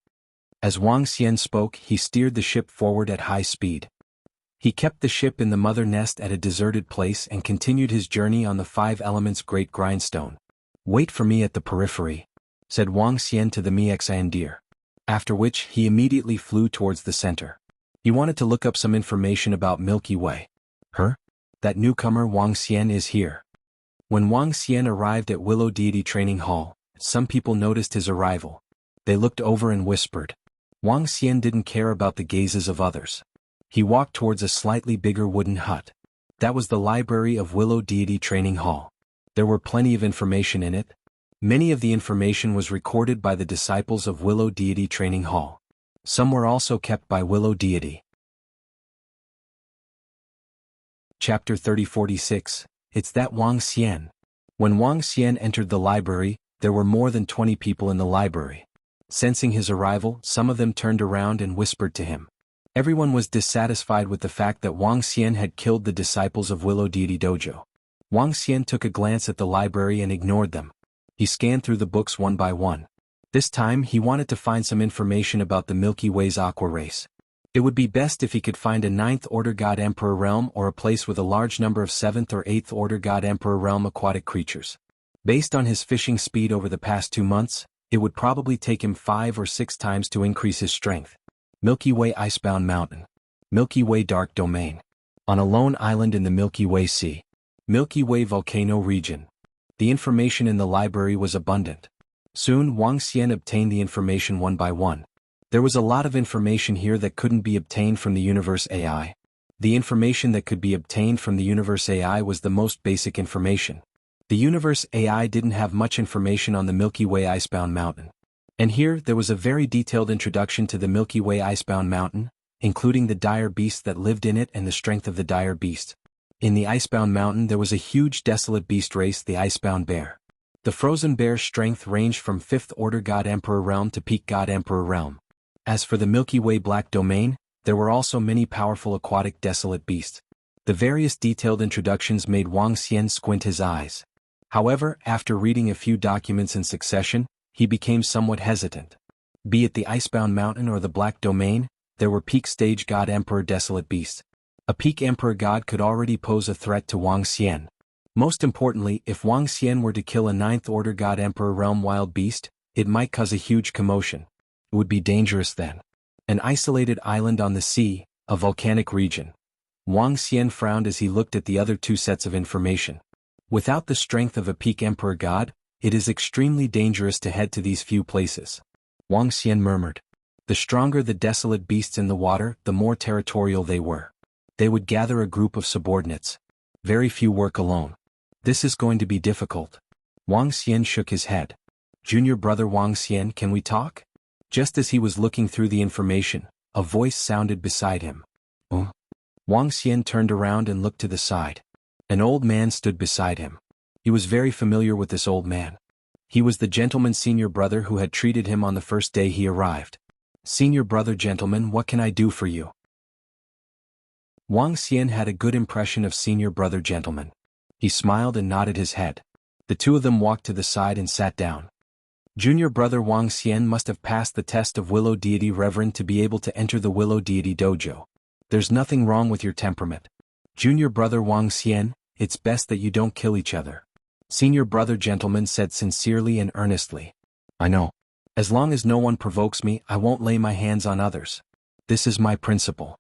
As Wang Xian spoke, he steered the ship forward at high speed. He kept the ship in the mother nest at a deserted place and continued his journey on the 5 elements great grindstone. Wait for me at the periphery, said Wang Xian to the Mexn deer. After which, he immediately flew towards the center. He wanted to look up some information about Milky Way. That newcomer Wang Xian is here. When Wang Xian arrived at Willow Deity Training Hall, some people noticed his arrival. They looked over and whispered. Wang Xian didn't care about the gazes of others. He walked towards a slightly bigger wooden hut. That was the library of Willow Deity Training Hall. There were plenty of information in it. Many of the information was recorded by the disciples of Willow Deity Training Hall. Some were also kept by Willow Deity. Chapter 3046. It's that Wang Xian. When Wang Xian entered the library, there were more than 20 people in the library. Sensing his arrival, some of them turned around and whispered to him. Everyone was dissatisfied with the fact that Wang Xian had killed the disciples of Willow Deity Dojo. Wang Xian took a glance at the library and ignored them. He scanned through the books one by one. This time he wanted to find some information about the Milky Way's aqua race. It would be best if he could find a 9th Order God Emperor realm or a place with a large number of 7th or 8th Order God Emperor realm aquatic creatures. Based on his fishing speed over the past 2 months, it would probably take him 5 or 6 times to increase his strength. Milky Way Icebound Mountain. Milky Way Dark Domain. On a lone island in the Milky Way Sea. Milky Way Volcano Region. The information in the library was abundant. Soon Wang Xian obtained the information one by one. There was a lot of information here that couldn't be obtained from the Universe AI. The information that could be obtained from the Universe AI was the most basic information. The Universe AI didn't have much information on the Milky Way Icebound Mountain. And here there was a very detailed introduction to the Milky Way Icebound Mountain, including the dire beast that lived in it and the strength of the dire beast. In the Icebound Mountain there was a huge desolate beast race, the Icebound Bear. The frozen bear's strength ranged from 5th Order God Emperor realm to Peak God Emperor realm. As for the Milky Way Black Domain, there were also many powerful aquatic desolate beasts. The various detailed introductions made Wang Xian squint his eyes. However, after reading a few documents in succession, he became somewhat hesitant. Be it the Icebound Mountain or the Black Domain, there were Peak Stage God Emperor Desolate Beasts. A Peak Emperor God could already pose a threat to Wang Xian. Most importantly, if Wang Xian were to kill a 9th Order God Emperor Realm Wild Beast, it might cause a huge commotion. It would be dangerous then. An isolated island on the sea, a volcanic region. Wang Xian frowned as he looked at the other 2 sets of information. Without the strength of a Peak Emperor God, it is extremely dangerous to head to these few places. Wang Xian murmured. The stronger the desolate beasts in the water, the more territorial they were. They would gather a group of subordinates. Very few work alone. This is going to be difficult. Wang Xian shook his head. Junior brother Wang Xian, can we talk? Just as he was looking through the information, a voice sounded beside him. Wang Xian turned around and looked to the side. An old man stood beside him. He was very familiar with this old man. He was the gentleman's senior brother who had treated him on the first day he arrived. Senior brother gentleman, what can I do for you? Wang Xian had a good impression of senior brother gentleman. He smiled and nodded his head. The 2 of them walked to the side and sat down. Junior brother Wang Xian must have passed the test of Willow Deity Reverend to be able to enter the Willow Deity Dojo. There's nothing wrong with your temperament. Junior brother Wang Xian, it's best that you don't kill each other. Senior brother gentleman said sincerely and earnestly. I know. As long as no one provokes me, I won't lay my hands on others. This is my principle.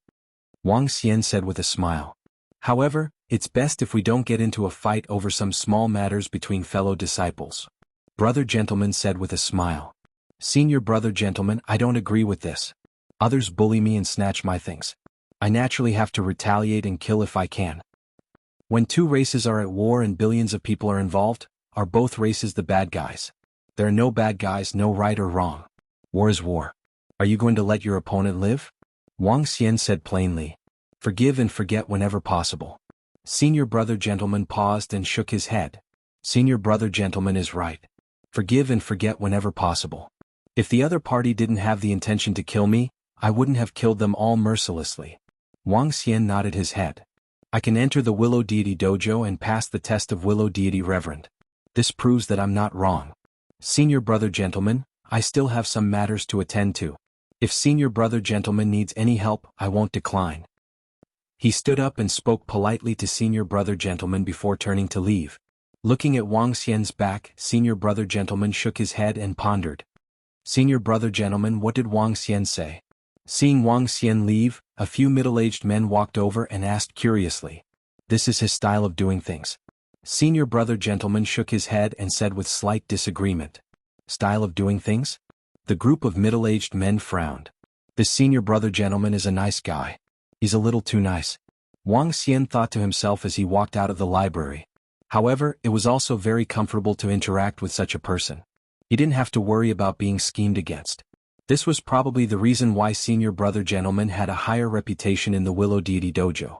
Wang Xian said with a smile. However, it's best if we don't get into a fight over some small matters between fellow disciples. Brother gentleman said with a smile. Senior brother gentleman, I don't agree with this. Others bully me and snatch my things. I naturally have to retaliate and kill if I can. When 2 races are at war and billions of people are involved, are both races the bad guys? There are no bad guys, no right or wrong. War is war. Are you going to let your opponent live? Wang Xian said plainly. Forgive and forget whenever possible. Senior brother gentleman paused and shook his head. Senior brother gentleman is right. Forgive and forget whenever possible. If the other party didn't have the intention to kill me, I wouldn't have killed them all mercilessly. Wang Xian nodded his head. I can enter the Willow Deity Dojo and pass the test of Willow Deity Reverend. This proves that I'm not wrong. Senior brother gentleman, I still have some matters to attend to. If senior brother gentleman needs any help, I won't decline. He stood up and spoke politely to senior brother gentleman before turning to leave. Looking at Wang Xian's back, senior brother gentleman shook his head and pondered. Senior brother gentleman, what did Wang Xian say? Seeing Wang Xian leave, a few middle-aged men walked over and asked curiously. This is his style of doing things. Senior brother gentleman shook his head and said with slight disagreement. Style of doing things? The group of middle-aged men frowned. This senior brother gentleman is a nice guy. He's a little too nice. Wang Xian thought to himself as he walked out of the library. However, it was also very comfortable to interact with such a person. He didn't have to worry about being schemed against. This was probably the reason why senior brother gentleman had a higher reputation in the Willow Deity Dojo.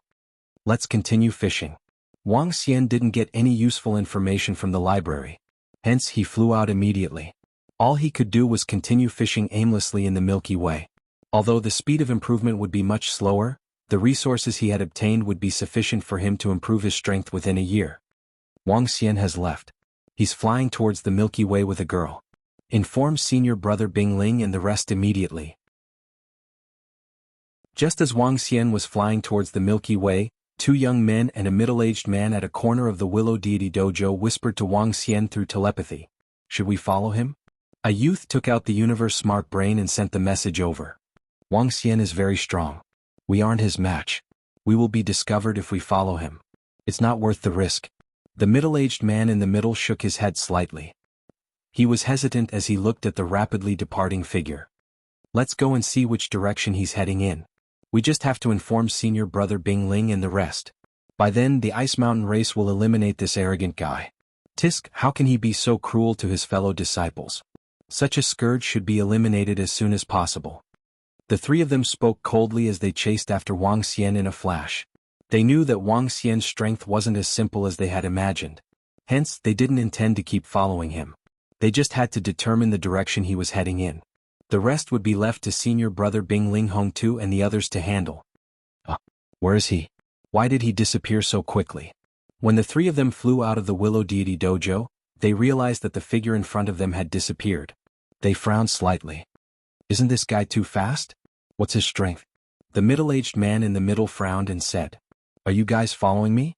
Let's continue fishing. Wang Xian didn't get any useful information from the library. Hence he flew out immediately. All he could do was continue fishing aimlessly in the Milky Way. Although the speed of improvement would be much slower, the resources he had obtained would be sufficient for him to improve his strength within a year. Wang Xian has left. He's flying towards the Milky Way with a girl. Inform senior brother Bing Ling and the rest immediately. Just as Wang Xian was flying towards the Milky Way, two young men and a middle-aged man at a corner of the Willow Deity Dojo whispered to Wang Xian through telepathy. Should we follow him? A youth took out the universe smart brain and sent the message over. Wang Xian is very strong. We aren't his match. We will be discovered if we follow him. It's not worth the risk. The middle-aged man in the middle shook his head slightly. He was hesitant as he looked at the rapidly departing figure. Let's go and see which direction he's heading in. We just have to inform senior brother Bing Ling and the rest. By then the Ice Mountain race will eliminate this arrogant guy. Tisk, how can he be so cruel to his fellow disciples? Such a scourge should be eliminated as soon as possible. The three of them spoke coldly as they chased after Wang Xian in a flash. They knew that Wang Xian's strength wasn't as simple as they had imagined. Hence, they didn't intend to keep following him. They just had to determine the direction he was heading in. The rest would be left to senior brother Bing Ling Hong Tu and the others to handle. Where is he? Why did he disappear so quickly? When the three of them flew out of the Willow Deity Dojo, they realized that the figure in front of them had disappeared. They frowned slightly. Isn't this guy too fast? What's his strength? The middle-aged man in the middle frowned and said, Are you guys following me?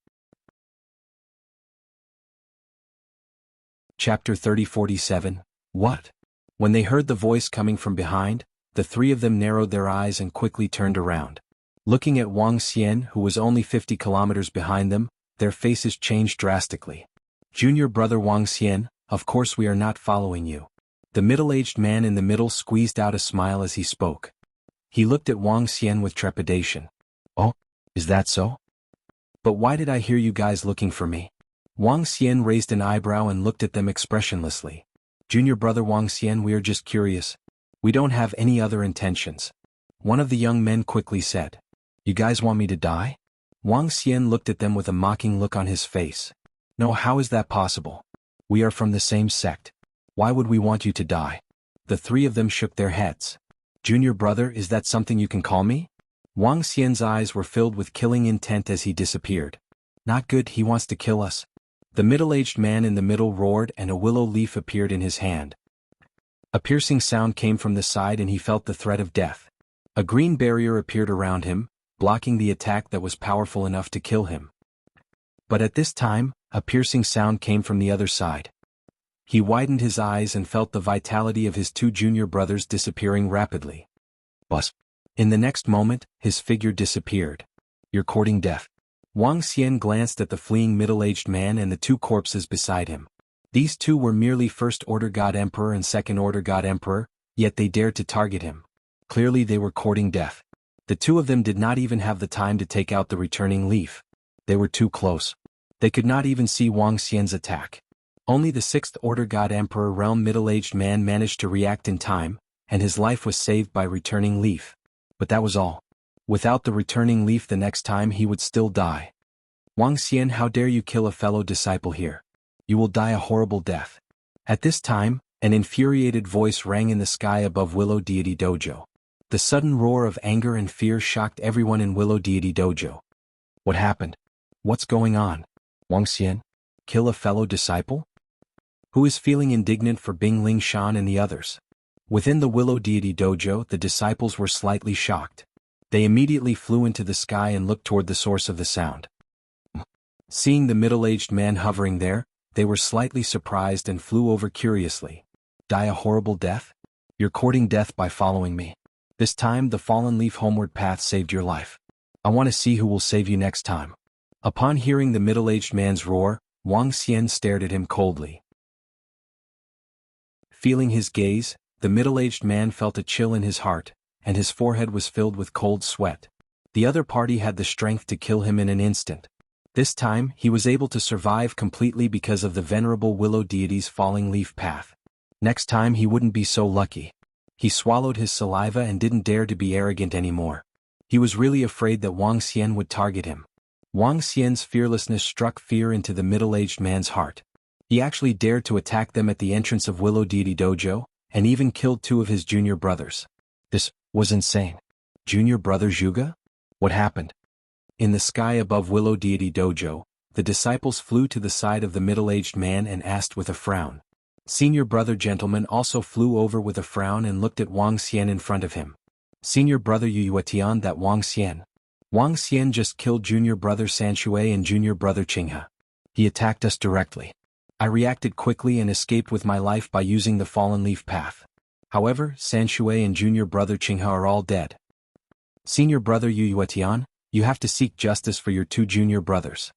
Chapter 3047. What? When they heard the voice coming from behind, the three of them narrowed their eyes and quickly turned around. Looking at Wang Xian, who was only 50 kilometers behind them, their faces changed drastically. Junior brother Wang Xian, of course we are not following you. The middle-aged man in the middle squeezed out a smile as he spoke. He looked at Wang Xian with trepidation. Oh, is that so? But why did I hear you guys looking for me? Wang Xian raised an eyebrow and looked at them expressionlessly. Junior brother Wang Xian, we are just curious. We don't have any other intentions. One of the young men quickly said. You guys want me to die? Wang Xian looked at them with a mocking look on his face. No, how is that possible? We are from the same sect. Why would we want you to die? The three of them shook their heads. Junior brother, is that something you can call me? Wang Xian's eyes were filled with killing intent as he disappeared. Not good, he wants to kill us. The middle-aged man in the middle roared and a willow leaf appeared in his hand. A piercing sound came from the side and he felt the threat of death. A green barrier appeared around him, blocking the attack that was powerful enough to kill him. But at this time, a piercing sound came from the other side. He widened his eyes and felt the vitality of his two junior brothers disappearing rapidly. Buzz. In the next moment, his figure disappeared. You're courting death. Wang Xian glanced at the fleeing middle-aged man and the two corpses beside him. These two were merely First-Order God Emperor and Second-Order God Emperor, yet they dared to target him. Clearly they were courting death. The two of them did not even have the time to take out the returning leaf. They were too close. They could not even see Wang Xian's attack. Only the Sixth-Order God Emperor realm middle-aged man managed to react in time, and his life was saved by returning leaf. But that was all. Without the returning leaf the next time he would still die. Wang Xian, how dare you kill a fellow disciple here? You will die a horrible death. At this time, an infuriated voice rang in the sky above Willow Deity Dojo. The sudden roar of anger and fear shocked everyone in Willow Deity Dojo. What happened? What's going on? Wang Xian? Kill a fellow disciple? Who is feeling indignant for Bing Ling Shan and the others? Within the Willow Deity Dojo, the disciples were slightly shocked. They immediately flew into the sky and looked toward the source of the sound. Seeing the middle-aged man hovering there, they were slightly surprised and flew over curiously. Die a horrible death? You're courting death by following me. This time the fallen leaf homeward path saved your life. I want to see who will save you next time. Upon hearing the middle-aged man's roar, Wang Xian stared at him coldly. Feeling his gaze, the middle-aged man felt a chill in his heart, and his forehead was filled with cold sweat. The other party had the strength to kill him in an instant. This time, he was able to survive completely because of the venerable willow deity's falling leaf path. Next time he wouldn't be so lucky. He swallowed his saliva and didn't dare to be arrogant anymore. He was really afraid that Wang Xian would target him. Wang Xian's fearlessness struck fear into the middle-aged man's heart. He actually dared to attack them at the entrance of Willow Deity Dojo, and even killed 2 of his junior brothers. This was insane. Junior brother Zhuge? What happened? In the sky above Willow Deity Dojo, the disciples flew to the side of the middle-aged man and asked with a frown. Senior brother gentleman also flew over with a frown and looked at Wang Xian in front of him. Senior brother Yuetian, that Wang Xian. Wang Xian just killed junior brother Sanshui and junior brother Qinghe. He attacked us directly. I reacted quickly and escaped with my life by using the fallen leaf path. However, Sanshui and junior brother Qinghe are all dead. Senior brother Yuetian, you have to seek justice for your 2 junior brothers.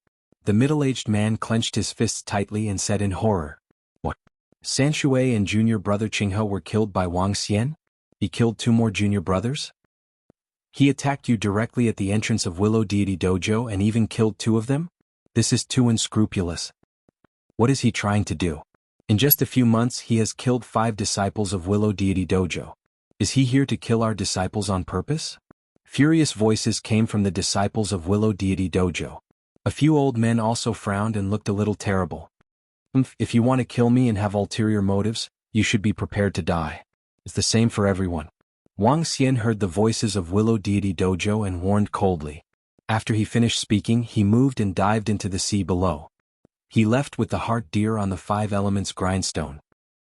The middle-aged man clenched his fists tightly and said in horror. What? Sanshui and junior brother Qinghe were killed by Wang Xian? He killed 2 more junior brothers? He attacked you directly at the entrance of Willow Deity Dojo and even killed 2 of them? This is too unscrupulous. What is he trying to do? In just a few months he has killed 5 disciples of Willow Deity Dojo. Is he here to kill our disciples on purpose? Furious voices came from the disciples of Willow Deity Dojo. A few old men also frowned and looked a little terrible. If you want to kill me and have ulterior motives, you should be prepared to die. It's the same for everyone. Wang Xian heard the voices of Willow Deity Dojo and warned coldly. After he finished speaking, he moved and dived into the sea below. He left with the heart deer on the 5 elements grindstone.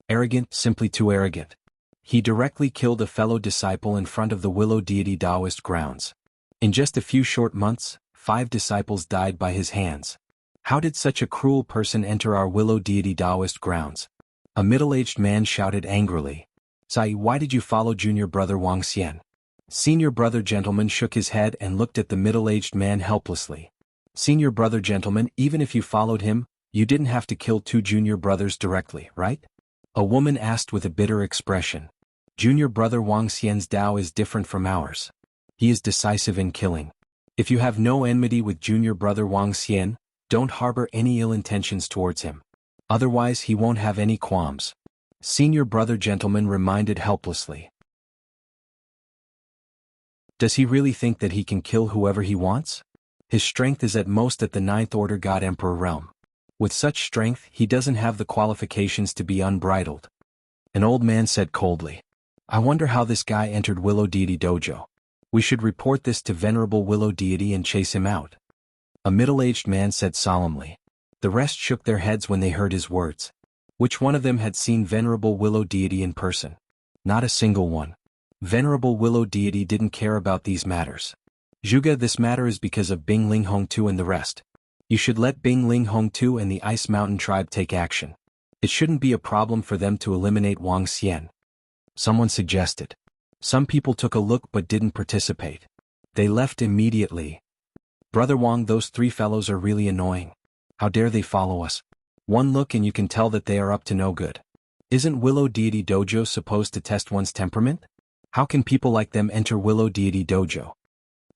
Arrogant, simply too arrogant. He directly killed a fellow disciple in front of the Willow Deity Taoist grounds. In just a few short months, 5 disciples died by his hands. How did such a cruel person enter our Willow Deity Taoist grounds? A middle-aged man shouted angrily. Sai, why did you follow junior brother Wang Xian? Senior brother gentleman shook his head and looked at the middle-aged man helplessly. Senior brother gentleman, even if you followed him, you didn't have to kill 2 junior brothers directly, right? A woman asked with a bitter expression. Junior brother Wang Xian's Dao is different from ours. He is decisive in killing. If you have no enmity with junior brother Wang Xian, don't harbor any ill intentions towards him. Otherwise he won't have any qualms. Senior brother gentleman reminded helplessly. Does he really think that he can kill whoever he wants? His strength is at most at the 9th Order God Emperor realm. With such strength he doesn't have the qualifications to be unbridled. An old man said coldly. I wonder how this guy entered Willow Deity Dojo. We should report this to Venerable Willow Deity and chase him out. A middle-aged man said solemnly. The rest shook their heads when they heard his words. Which one of them had seen Venerable Willow Deity in person? Not a single one. Venerable Willow Deity didn't care about these matters. Zhuge, this matter is because of Bing Ling Hong Tu and the rest. You should let Bing Ling Hong Tu and the Ice Mountain tribe take action. It shouldn't be a problem for them to eliminate Wang Xian. Someone suggested. Some people took a look but didn't participate. They left immediately. Brother Wang, those 3 fellows are really annoying. How dare they follow us? One look and you can tell that they are up to no good. Isn't Willow Deity Dojo supposed to test one's temperament? How can people like them enter Willow Deity Dojo?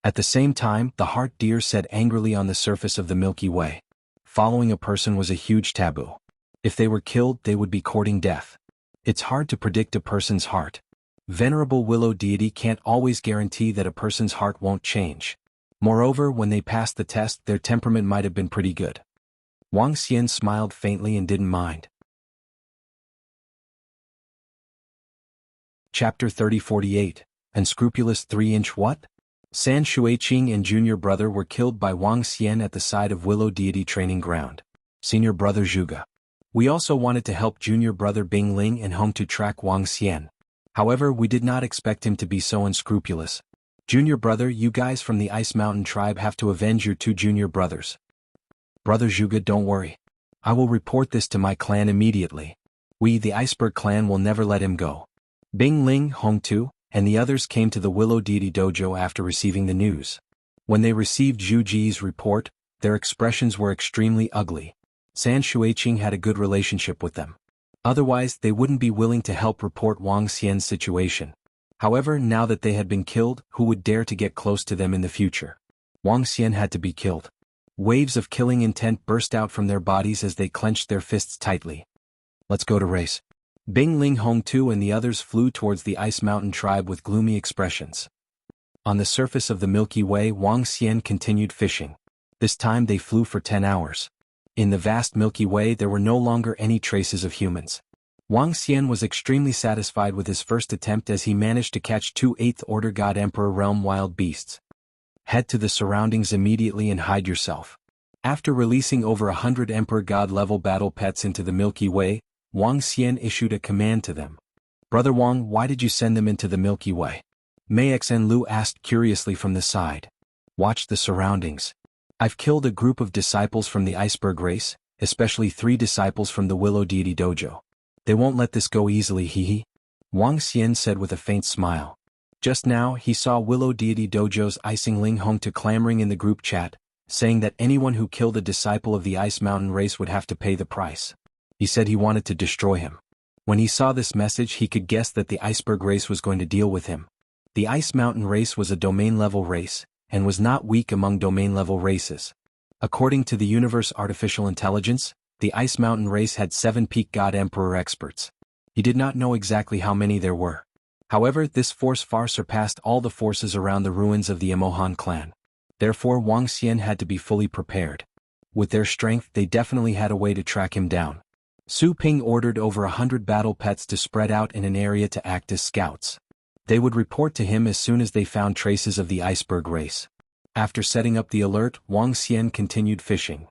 At the same time, the heart deer said angrily on the surface of the Milky Way. Following a person was a huge taboo. If they were killed, they would be courting death. It's hard to predict a person's heart. Venerable Willow Deity can't always guarantee that a person's heart won't change. Moreover, when they passed the test, their temperament might have been pretty good. Wang Xian smiled faintly and didn't mind. Chapter 3048, Unscrupulous 3-inch what? San Shuiqing and junior brother were killed by Wang Xian at the side of Willow Deity training ground. Senior brother Zhuge. We also wanted to help junior brother Bing Ling and Hong to track Wang Xian. However, we did not expect him to be so unscrupulous. Junior brother, you guys from the Ice Mountain tribe have to avenge your 2 junior brothers. Brother Zhuge, don't worry. I will report this to my clan immediately. We, the Iceberg clan, will never let him go. Bing Ling, Hong Tu, and the others came to the Willow Deity Dojo after receiving the news. When they received Zhu Ji's report, their expressions were extremely ugly. San Shuiqing had a good relationship with them. Otherwise, they wouldn't be willing to help report Wang Xian's situation. However, now that they had been killed, who would dare to get close to them in the future? Wang Xian had to be killed. Waves of killing intent burst out from their bodies as they clenched their fists tightly. Let's go to race. Bing Ling Hong too and the others flew towards the Ice Mountain tribe with gloomy expressions. On the surface of the Milky Way, Wang Xian continued fishing. This time they flew for 10 hours. In the vast Milky Way there were no longer any traces of humans. Wang Xian was extremely satisfied with his first attempt as he managed to catch 2 8th Order God Emperor Realm wild beasts. Head to the surroundings immediately and hide yourself. After releasing over 100 Emperor God level battle pets into the Milky Way, Wang Xian issued a command to them. Brother Wang, why did you send them into the Milky Way? Mei Xen Lu asked curiously from the side. Watch the surroundings. I've killed a group of disciples from the iceberg race, especially 3 disciples from the Willow Deity Dojo. They won't let this go easily, hee. Wang Xian said with a faint smile. Just now he saw Willow Deity Dojo's Icing Ling Hong to clamoring in the group chat, saying that anyone who killed a disciple of the Ice Mountain race would have to pay the price. He said he wanted to destroy him. When he saw this message he could guess that the iceberg race was going to deal with him. The Ice Mountain race was a domain-level race, and was not weak among domain-level races. According to the Universe Artificial Intelligence, the Ice Mountain race had 7 Peak God Emperor experts. He did not know exactly how many there were. However, this force far surpassed all the forces around the ruins of the Imohan clan. Therefore Wang Xian had to be fully prepared. With their strength they definitely had a way to track him down. Su Ping ordered over 100 battle pets to spread out in an area to act as scouts. They would report to him as soon as they found traces of the iceberg race. After setting up the alert, Wang Xian continued fishing.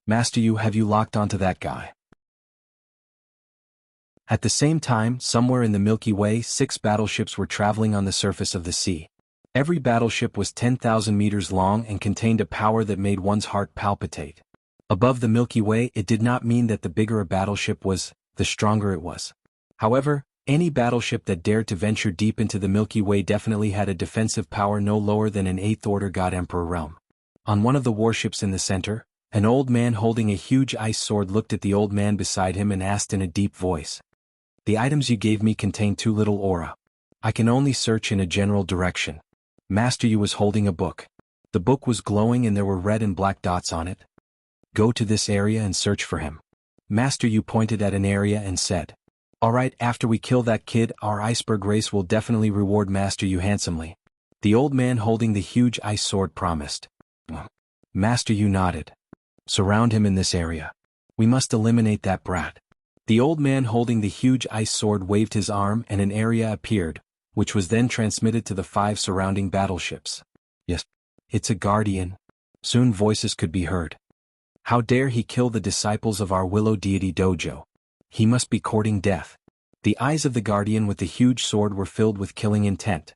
Master Yu, have you locked onto that guy? At the same time, somewhere in the Milky Way, 6 battleships were traveling on the surface of the sea. Every battleship was 10,000 meters long and contained a power that made one's heart palpitate. Above the Milky Way, it did not mean that the bigger a battleship was, the stronger it was. However, any battleship that dared to venture deep into the Milky Way definitely had a defensive power no lower than an 8th Order God Emperor realm. On one of the warships in the center, an old man holding a huge ice sword looked at the old man beside him and asked in a deep voice. The items you gave me contain too little aura. I can only search in a general direction. Master Yu was holding a book. The book was glowing and there were red and black dots on it. Go to this area and search for him. Master Yu pointed at an area and said. Alright, after we kill that kid, our iceberg race will definitely reward Master Yu handsomely. The old man holding the huge ice sword promised. Master Yu nodded. Surround him in this area. We must eliminate that brat. The old man holding the huge ice sword waved his arm and an area appeared, which was then transmitted to the 5 surrounding battleships. Yes, it's a guardian. Soon voices could be heard. How dare he kill the disciples of our Willow Deity Dojo? He must be courting death. The eyes of the guardian with the huge sword were filled with killing intent.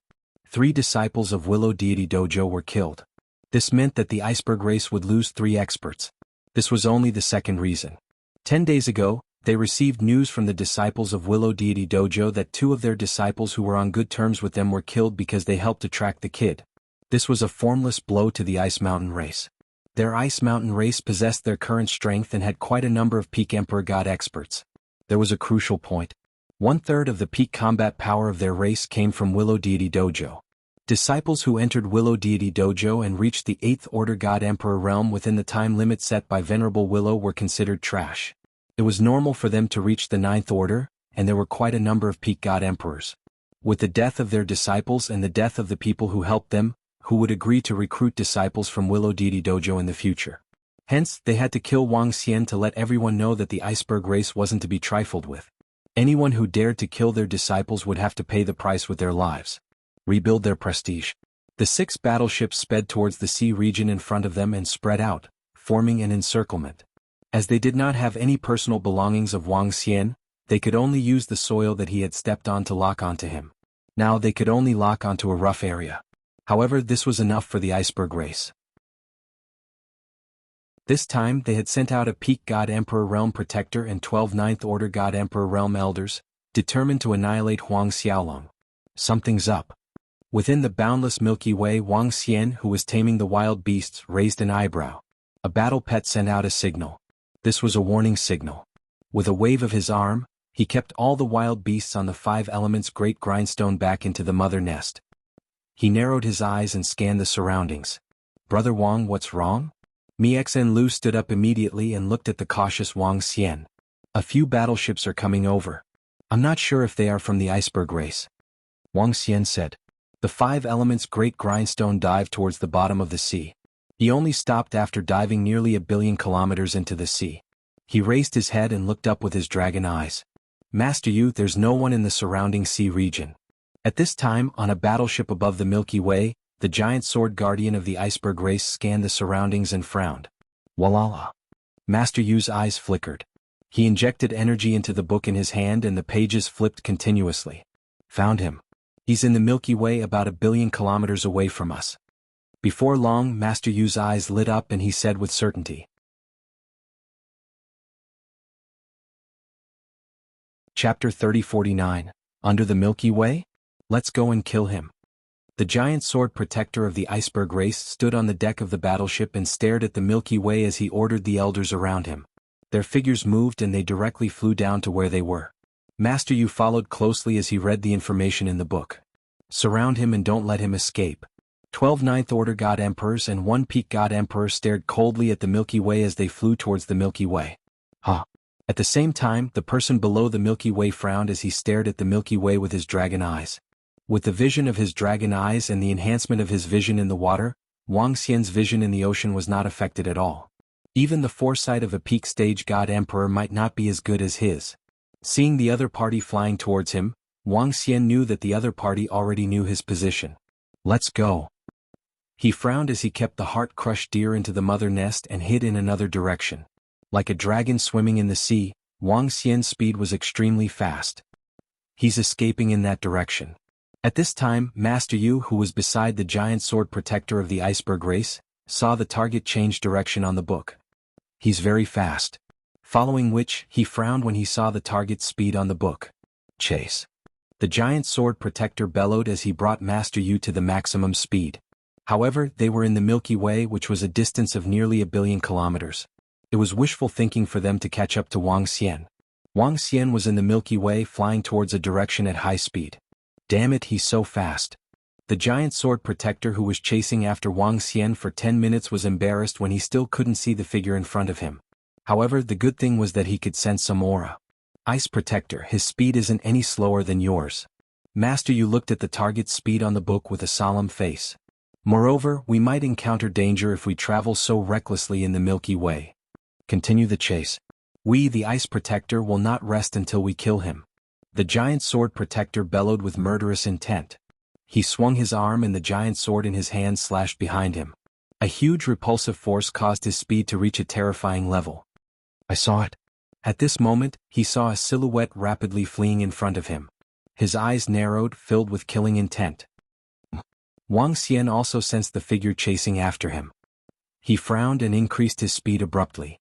3 disciples of Willow Deity Dojo were killed. This meant that the iceberg race would lose 3 experts. This was only the second reason. 10 days ago, they received news from the disciples of Willow Deity Dojo that 2 of their disciples who were on good terms with them were killed because they helped to track the kid. This was a formless blow to the Ice Mountain race. Their Ice Mountain race possessed their current strength and had quite a number of peak Emperor God experts. There was a crucial point. 1/3 of the peak combat power of their race came from Willow Deity Dojo. Disciples who entered Willow Deity Dojo and reached the 8th Order God Emperor realm within the time limit set by Venerable Willow were considered trash. It was normal for them to reach the 9th Order, and there were quite a number of peak God Emperors. With the death of their disciples and the death of the people who helped them, who would agree to recruit disciples from Willow Deity Dojo in the future. Hence, they had to kill Wang Xian to let everyone know that the iceberg race wasn't to be trifled with. Anyone who dared to kill their disciples would have to pay the price with their lives. Rebuild their prestige. The 6 battleships sped towards the sea region in front of them and spread out, forming an encirclement. As they did not have any personal belongings of Wang Xian, they could only use the soil that he had stepped on to lock onto him. Now they could only lock onto a rough area. However, this was enough for the iceberg race. This time they had sent out a Peak God Emperor Realm Protector and 12 Ninth Order God Emperor Realm Elders, determined to annihilate Huang Xiaolong. Something's up. Within the boundless Milky Way, Wang Xian, who was taming the wild beasts, raised an eyebrow. A battle pet sent out a signal. This was a warning signal. With a wave of his arm, He kept all the wild beasts on the 5 elements great grindstone back into the mother nest. He narrowed his eyes and scanned the surroundings. Brother Wang, what's wrong? Mixen Lu stood up immediately and looked at the cautious Wang Xian. A few battleships are coming over. I'm not sure if they are from the iceberg race. Wang Xian said. The 5 elements great grindstone dived towards the bottom of the sea. He only stopped after diving nearly 1 billion kilometers into the sea. He raised his head and looked up with his dragon eyes. Master Yu, there's no one in the surrounding sea region. At this time, on a battleship above the Milky Way, the giant sword guardian of the iceberg race scanned the surroundings and frowned. Walala. Master Yu's eyes flickered. He injected energy into the book in his hand and the pages flipped continuously. Found him. He's in the Milky Way about 1 billion kilometers away from us. Before long, Master Yu's eyes lit up and he said with certainty. Chapter 3049, Under the Milky Way? Let's go and kill him. The giant sword protector of the iceberg race stood on the deck of the battleship and stared at the Milky Way as he ordered the elders around him. Their figures moved and they directly flew down to where they were. Master Yu followed closely as he read the information in the book. Surround him and don't let him escape. 12 Ninth Order God Emperors and 1 Peak God Emperor stared coldly at the Milky Way as they flew towards the Milky Way. At the same time, the person below the Milky Way frowned as he stared at the Milky Way with his dragon eyes. With the vision of his dragon eyes and the enhancement of his vision in the water, Wang Xian's vision in the ocean was not affected at all. Even the foresight of a peak stage God Emperor might not be as good as his. Seeing the other party flying towards him, Wang Xian knew that the other party already knew his position. Let's go. He frowned as he kept the heart-crushed deer into the mother nest and hid in another direction. Like a dragon swimming in the sea, Wang Xian's speed was extremely fast. He's escaping in that direction. At this time, Master Yu, who was beside the giant sword protector of the iceberg race, saw the target change direction on the book. He's very fast. Following which, he frowned when he saw the target's speed on the book. Chase. The giant sword protector bellowed as he brought Master Yu to the maximum speed. However, they were in the Milky Way, which was a distance of nearly 1 billion kilometers. It was wishful thinking for them to catch up to Wang Xian. Wang Xian was in the Milky Way flying towards a direction at high speed. Damn it, he's so fast. The giant sword protector who was chasing after Wang Xian for 10 minutes was embarrassed when he still couldn't see the figure in front of him. However, the good thing was that he could sense some aura. Ice protector, his speed isn't any slower than yours. Master Yu looked at the target's speed on the book with a solemn face. Moreover, we might encounter danger if we travel so recklessly in the Milky Way. Continue the chase. We, the ice protector, will not rest until we kill him. The giant sword protector bellowed with murderous intent. He swung his arm and the giant sword in his hand slashed behind him. A huge repulsive force caused his speed to reach a terrifying level. I saw it. At this moment, he saw a silhouette rapidly fleeing in front of him. His eyes narrowed, filled with killing intent. Wang Xian also sensed the figure chasing after him. He frowned and increased his speed abruptly.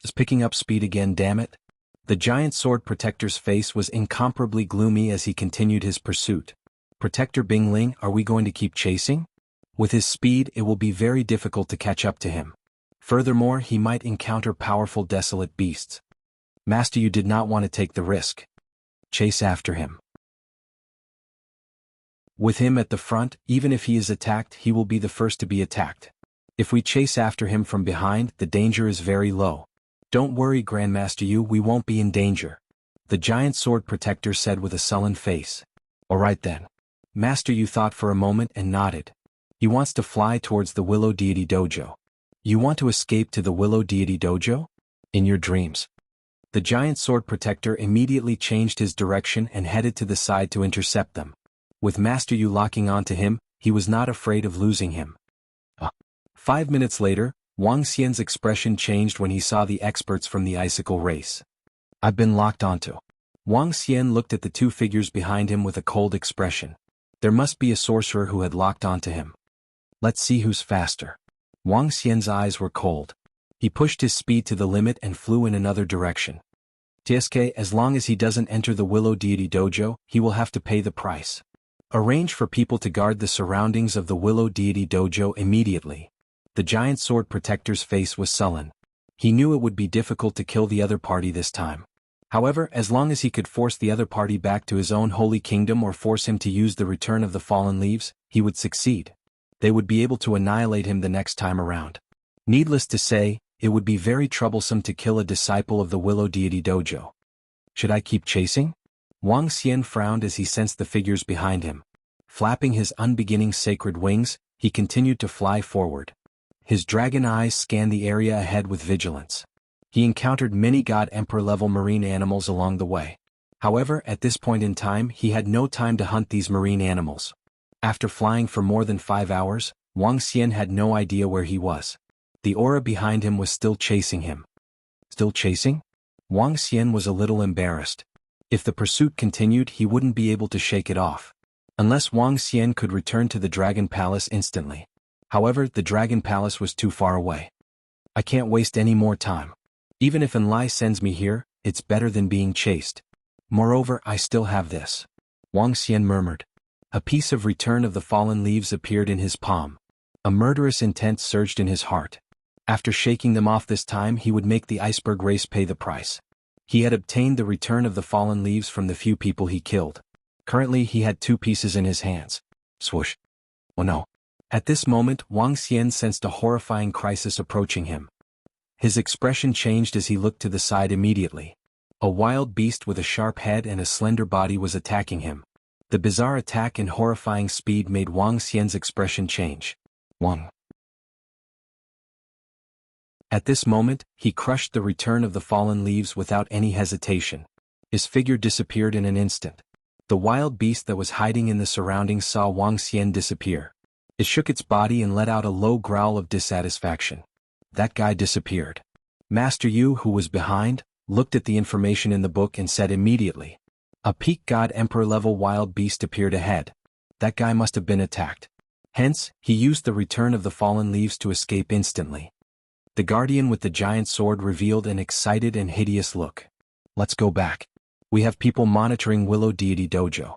Is picking up speed again, damn it. The giant sword protector's face was incomparably gloomy as he continued his pursuit. Protector Bingling, are we going to keep chasing? With his speed, it will be very difficult to catch up to him. Furthermore, he might encounter powerful desolate beasts. Master Yu did not want to take the risk. Chase after him. With him at the front, even if he is attacked, he will be the first to be attacked. If we chase after him from behind, the danger is very low. Don't worry, Grandmaster Yu, we won't be in danger. The giant sword protector said with a sullen face. Alright then. Master Yu thought for a moment and nodded. He wants to fly towards the Willow Deity Dojo. You want to escape to the Willow Deity Dojo? In your dreams. The giant sword protector immediately changed his direction and headed to the side to intercept them. With Master Yu locking onto him, he was not afraid of losing him. 5 minutes later, Wang Xian's expression changed when he saw the experts from the icicle race. I've been locked onto. Wang Xian looked at the 2 figures behind him with a cold expression. There must be a sorcerer who had locked onto him. Let's see who's faster. Wang Xian's eyes were cold. He pushed his speed to the limit and flew in another direction. TSK, as long as he doesn't enter the Willow Deity Dojo, he will have to pay the price. Arrange for people to guard the surroundings of the Willow Deity Dojo immediately. The giant sword protector's face was sullen. He knew it would be difficult to kill the other party this time. However, as long as he could force the other party back to his own holy kingdom or force him to use the return of the fallen leaves, he would succeed. They would be able to annihilate him the next time around. Needless to say, it would be very troublesome to kill a disciple of the Willow Deity Dojo. Should I keep chasing? Wang Xian frowned as he sensed the figures behind him. Flapping his unbeginning sacred wings, he continued to fly forward. His dragon eyes scanned the area ahead with vigilance. He encountered many God Emperor-level marine animals along the way. However, at this point in time he had no time to hunt these marine animals. After flying for more than 5 hours, Wang Xian had no idea where he was. The aura behind him was still chasing him. Still chasing? Wang Xian was a little embarrassed. If the pursuit continued, he wouldn't be able to shake it off. Unless Wang Xian could return to the Dragon Palace instantly. However, the Dragon Palace was too far away. I can't waste any more time. Even if Enlai sends me here, it's better than being chased. Moreover, I still have this. Wang Xian murmured. A piece of Return of the Fallen Leaves appeared in his palm. A murderous intent surged in his heart. After shaking them off this time, he would make the iceberg race pay the price. He had obtained the Return of the Fallen Leaves from the few people he killed. Currently he had 2 pieces in his hands. Swoosh. Oh no. At this moment, Wang Xian sensed a horrifying crisis approaching him. His expression changed as he looked to the side immediately. A wild beast with a sharp head and a slender body was attacking him. The bizarre attack and horrifying speed made Wang Xian's expression change. Wang. At this moment, he crushed the Return of the Fallen Leaves without any hesitation. His figure disappeared in an instant. The wild beast that was hiding in the surroundings saw Wang Xian disappear. It shook its body and let out a low growl of dissatisfaction. That guy disappeared. Master Yu, who was behind, looked at the information in the book and said immediately. A peak God Emperor-level wild beast appeared ahead. That guy must have been attacked. Hence, he used the Return of the Fallen Leaves to escape instantly. The guardian with the giant sword revealed an excited and hideous look. Let's go back. We have people monitoring Willow Deity Dojo.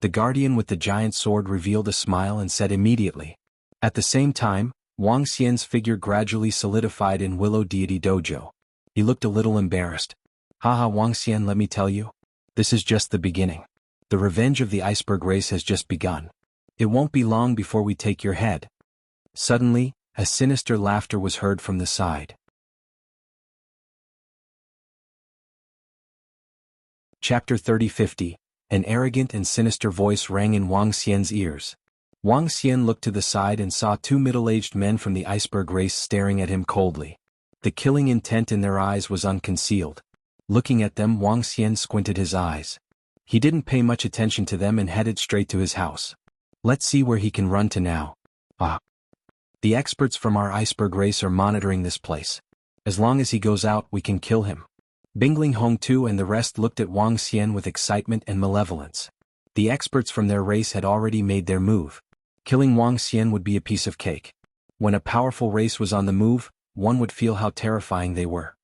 The guardian with the giant sword revealed a smile and said immediately. At the same time, Wang Xian's figure gradually solidified in Willow Deity Dojo. He looked a little embarrassed. Haha, Wang Xian, let me tell you. This is just the beginning. The revenge of the iceberg race has just begun. It won't be long before we take your head. Suddenly, a sinister laughter was heard from the side. Chapter 30-50. An arrogant and sinister voice rang in Wang Xian's ears. Wang Xian looked to the side and saw 2 middle-aged men from the iceberg race staring at him coldly. The killing intent in their eyes was unconcealed. Looking at them, Wang Xian squinted his eyes. He didn't pay much attention to them and headed straight to his house. Let's see where he can run to now. The experts from our iceberg race are monitoring this place. As long as he goes out, we can kill him. Bingling Hong too and the rest looked at Wang Xian with excitement and malevolence. The experts from their race had already made their move. Killing Wang Xian would be a piece of cake. When a powerful race was on the move, one would feel how terrifying they were.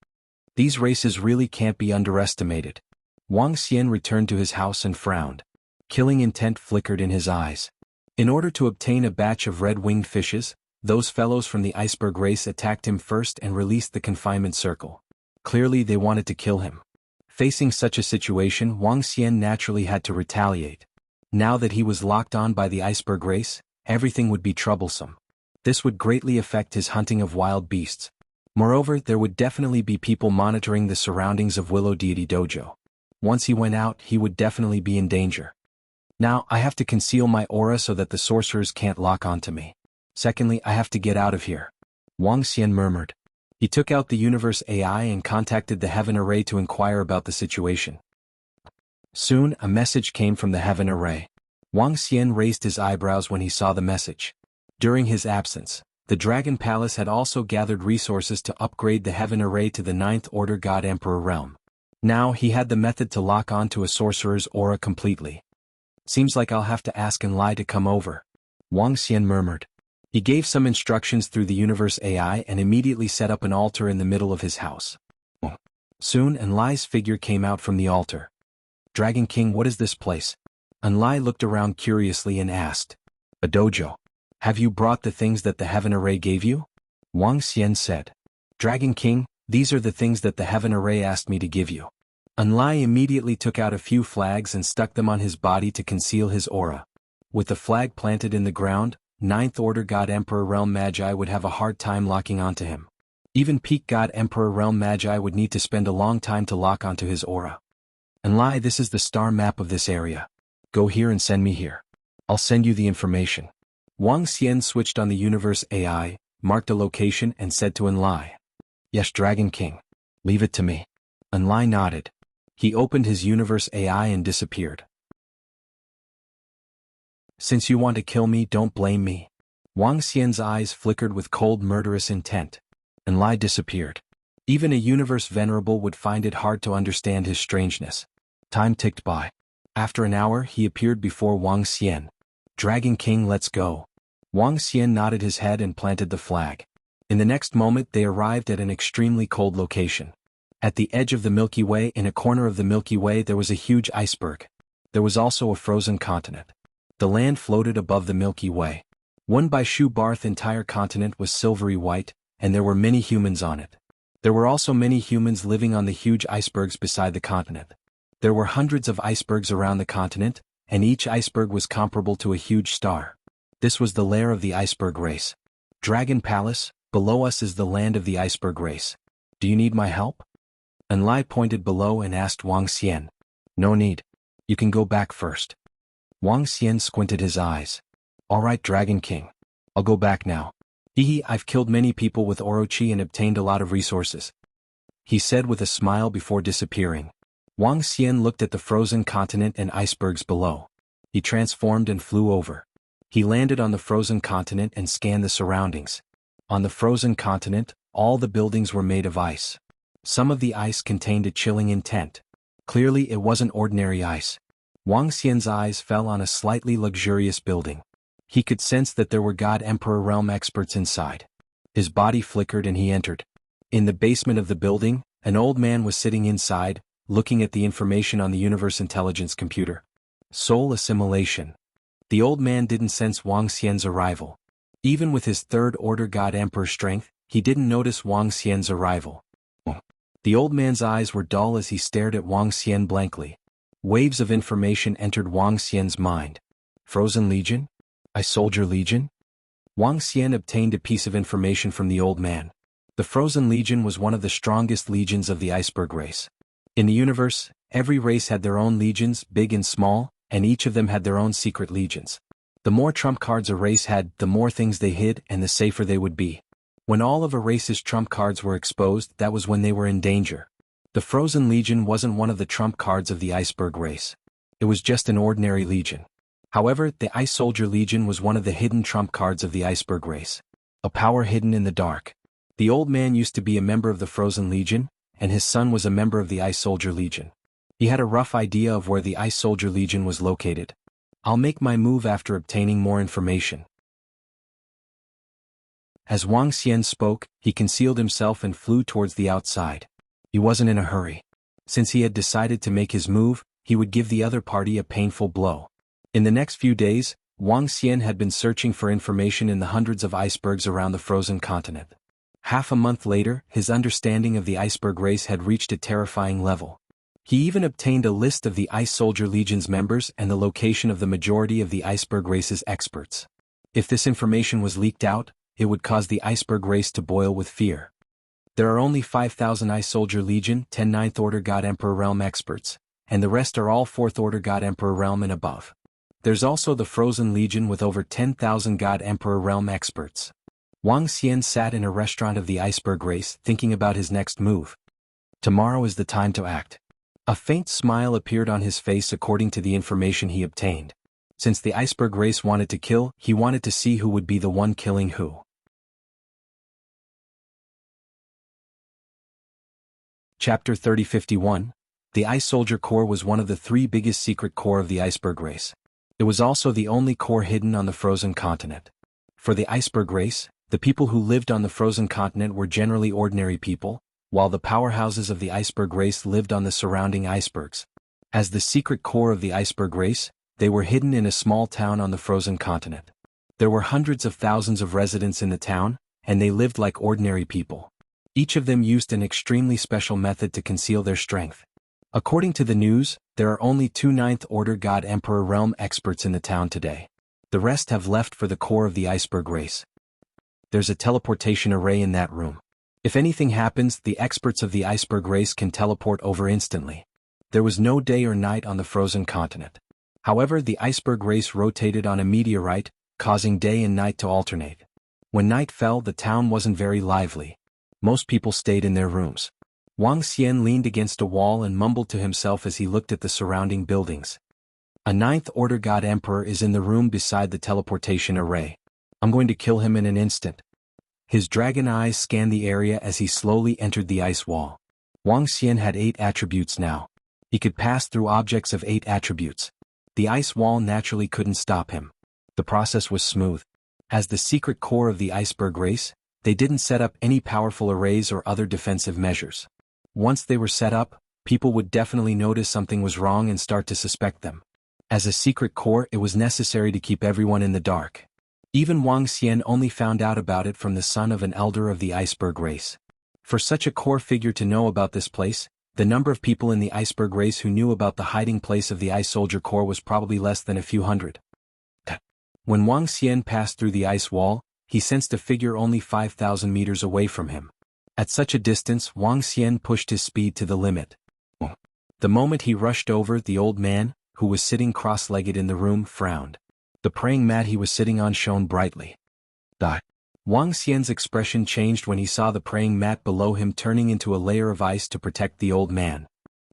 These races really can't be underestimated. Wang Xian returned to his house and frowned. Killing intent flickered in his eyes. In order to obtain a batch of red-winged fishes, those fellows from the iceberg race attacked him first and released the confinement circle. Clearly they wanted to kill him. Facing such a situation, Wang Xian naturally had to retaliate. Now that he was locked on by the iceberg race, everything would be troublesome. This would greatly affect his hunting of wild beasts. Moreover, there would definitely be people monitoring the surroundings of Willow Deity Dojo. Once he went out, he would definitely be in danger. Now, I have to conceal my aura so that the sorcerers can't lock onto me. Secondly, I have to get out of here. Wang Xian murmured. He took out the Universe AI and contacted the Heaven Array to inquire about the situation. Soon, a message came from the Heaven Array. Wang Xian raised his eyebrows when he saw the message. During his absence, the Dragon Palace had also gathered resources to upgrade the Heaven Array to the 9th Order God Emperor realm. Now he had the method to lock onto a sorcerer's aura completely. Seems like I'll have to ask Enlai to come over. Wang Xian murmured. He gave some instructions through the Universe AI and immediately set up an altar in the middle of his house. Soon Enlai's figure came out from the altar. Dragon King, what is this place? Enlai looked around curiously and asked. A dojo. Have you brought the things that the Heaven Array gave you? Wang Xian said. Dragon King, these are the things that the Heaven Array asked me to give you. Enlai immediately took out a few flags and stuck them on his body to conceal his aura. With the flag planted in the ground, Ninth Order God Emperor Realm Magi would have a hard time locking onto him. Even Peak God Emperor Realm Magi would need to spend a long time to lock onto his aura. Enlai, this is the star map of this area. Go here and send me here. I'll send you the information. Wang Xian switched on the universe AI, marked a location and said to Enlai. Yes, Dragon King. Leave it to me. Enlai nodded. He opened his universe AI and disappeared. Since you want to kill me, don't blame me. Wang Xian's eyes flickered with cold murderous intent. Enlai disappeared. Even a universe venerable would find it hard to understand his strangeness. Time ticked by. After an hour, he appeared before Wang Xian. Dragon King, let's go. Wang Xian nodded his head and planted the flag. In the next moment they arrived at an extremely cold location. At the edge of the Milky Way, in a corner of the Milky Way, there was a huge iceberg. There was also a frozen continent. The land floated above the Milky Way. One by Shu Barth's entire continent was silvery white, and there were many humans on it. There were also many humans living on the huge icebergs beside the continent. There were hundreds of icebergs around the continent, and each iceberg was comparable to a huge star. This was the lair of the iceberg race. Dragon Palace, below us is the land of the iceberg race. Do you need my help? Enlai pointed below and asked Wang Xian. No need. You can go back first. Wang Xian squinted his eyes. All right, Dragon King. I'll go back now. I've killed many people with Orochi and obtained a lot of resources, he said with a smile before disappearing. Wang Xian looked at the frozen continent and icebergs below. He transformed and flew over. He landed on the frozen continent and scanned the surroundings. On the frozen continent, all the buildings were made of ice. Some of the ice contained a chilling intent. Clearly it wasn't ordinary ice. Wang Xian's eyes fell on a slightly luxurious building. He could sense that there were God Emperor Realm experts inside. His body flickered and he entered. In the basement of the building, an old man was sitting inside, looking at the information on the Universe Intelligence computer. Soul assimilation. The old man didn't sense Wang Xian's arrival. Even with his Third Order God Emperor strength, he didn't notice Wang Xian's arrival. The old man's eyes were dull as he stared at Wang Xian blankly. Waves of information entered Wang Xian's mind. Frozen Legion? Ice Soldier Legion? Wang Xian obtained a piece of information from the old man. The Frozen Legion was one of the strongest legions of the iceberg race. In the universe, every race had their own legions, big and small, and each of them had their own secret legions. The more trump cards a race had, the more things they hid and the safer they would be. When all of a race's trump cards were exposed, that was when they were in danger. The Frozen Legion wasn't one of the trump cards of the iceberg race. It was just an ordinary legion. However, the Ice Soldier Legion was one of the hidden trump cards of the iceberg race. A power hidden in the dark. The old man used to be a member of the Frozen Legion, and his son was a member of the Ice Soldier Legion. He had a rough idea of where the Ice Soldier Legion was located. I'll make my move after obtaining more information. As Wang Xian spoke, he concealed himself and flew towards the outside. He wasn't in a hurry. Since he had decided to make his move, he would give the other party a painful blow. In the next few days, Wang Xian had been searching for information in the hundreds of icebergs around the frozen continent. Half a month later, his understanding of the iceberg race had reached a terrifying level. He even obtained a list of the Ice Soldier Legion's members and the location of the majority of the iceberg race's experts. If this information was leaked out, it would cause the iceberg race to boil with fear. There are only 5,000 Ice Soldier Legion, 10 Ninth Order God Emperor Realm experts, and the rest are all 4th Order God Emperor Realm and above. There's also the Frozen Legion with over 10,000 God Emperor Realm experts. Wang Xian sat in a restaurant of the iceberg race thinking about his next move. Tomorrow is the time to act. A faint smile appeared on his face according to the information he obtained. Since the iceberg race wanted to kill, he wanted to see who would be the one killing who. Chapter 3051. The Ice Soldier Corps was one of the 3 biggest secret corps of the iceberg race. It was also the only corps hidden on the frozen continent. For the iceberg race, the people who lived on the frozen continent were generally ordinary people, while the powerhouses of the iceberg race lived on the surrounding icebergs. As the secret corps of the iceberg race, they were hidden in a small town on the frozen continent. There were hundreds of thousands of residents in the town, and they lived like ordinary people. Each of them used an extremely special method to conceal their strength. According to the news, there are only 2 Ninth Order God Emperor realm experts in the town today. The rest have left for the core of the iceberg race. There's a teleportation array in that room. If anything happens, the experts of the iceberg race can teleport over instantly. There was no day or night on the frozen continent. However, the iceberg race rotated on a meteorite, causing day and night to alternate. When night fell, the town wasn't very lively. Most people stayed in their rooms. Wang Xian leaned against a wall and mumbled to himself as he looked at the surrounding buildings. A Ninth Order God Emperor is in the room beside the teleportation array. I'm going to kill him in an instant. His dragon eyes scanned the area as he slowly entered the ice wall. Wang Xian had 8 attributes now. He could pass through objects of 8 attributes. The ice wall naturally couldn't stop him. The process was smooth. As the secret core of the iceberg race, they didn't set up any powerful arrays or other defensive measures. Once they were set up, people would definitely notice something was wrong and start to suspect them. As a secret core, it was necessary to keep everyone in the dark. Even Wang Xian only found out about it from the son of an elder of the iceberg race. For such a core figure to know about this place, the number of people in the iceberg race who knew about the hiding place of the ice soldier core was probably less than a few hundred. When Wang Xian passed through the ice wall, he sensed a figure only 5,000 meters away from him. At such a distance, Wang Xian pushed his speed to the limit. The moment he rushed over, the old man, who was sitting cross-legged in the room, frowned. The praying mat he was sitting on shone brightly. Wang Xian's expression changed when he saw the praying mat below him turning into a layer of ice to protect the old man.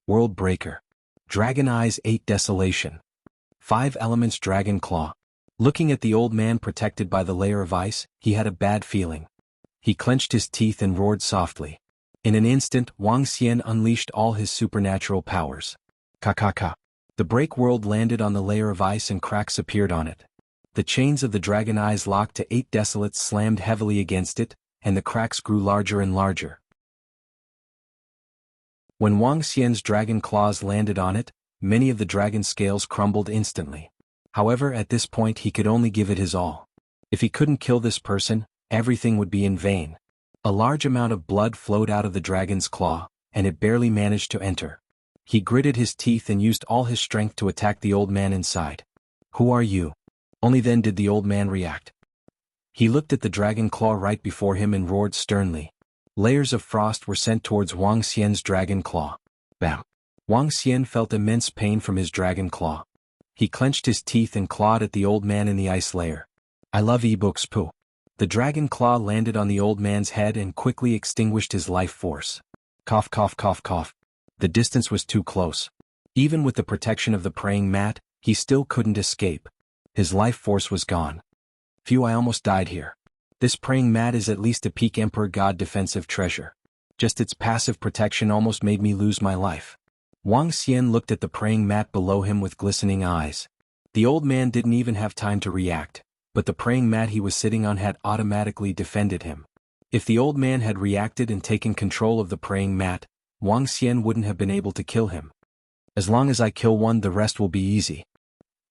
World Breaker. Dragon Eyes 8 Desolation. 5 Elements Dragon Claw. Looking at the old man protected by the layer of ice, he had a bad feeling. He clenched his teeth and roared softly. In an instant, Wang Xian unleashed all his supernatural powers. Ka. The break world landed on the layer of ice and cracks appeared on it. The chains of the dragon eyes locked to 8 desolates slammed heavily against it, and the cracks grew larger and larger. When Wang Xian's dragon claws landed on it, many of the dragon scales crumbled instantly. However, at this point he could only give it his all. If he couldn't kill this person, everything would be in vain. A large amount of blood flowed out of the dragon's claw, and it barely managed to enter. He gritted his teeth and used all his strength to attack the old man inside. "Who are you?" Only then did the old man react. He looked at the dragon claw right before him and roared sternly. Layers of frost were sent towards Wang Xian's dragon claw. Bam! Wang Xian felt immense pain from his dragon claw. He clenched his teeth and clawed at the old man in the ice layer. "I love ebooks poo." The dragon claw landed on the old man's head and quickly extinguished his life force. Cough. The distance was too close. Even with the protection of the praying mat, he still couldn't escape. His life force was gone. Phew, I almost died here. This praying mat is at least a peak Emperor God defensive treasure. Just its passive protection almost made me lose my life. Wang Xian looked at the praying mat below him with glistening eyes. The old man didn't even have time to react, but the praying mat he was sitting on had automatically defended him. If the old man had reacted and taken control of the praying mat, Wang Xian wouldn't have been able to kill him. As long as I kill one, the rest will be easy.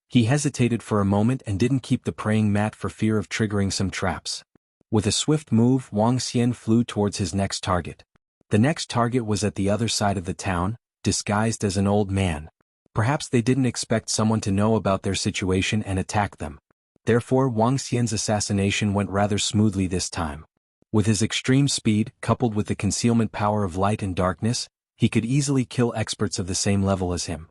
He hesitated for a moment and didn't keep the praying mat for fear of triggering some traps. With a swift move, Wang Xian flew towards his next target. The next target was at the other side of the town, disguised as an old man. Perhaps they didn't expect someone to know about their situation and attack them. Therefore, Wang Xian's assassination went rather smoothly this time. With his extreme speed, coupled with the concealment power of light and darkness, he could easily kill experts of the same level as him.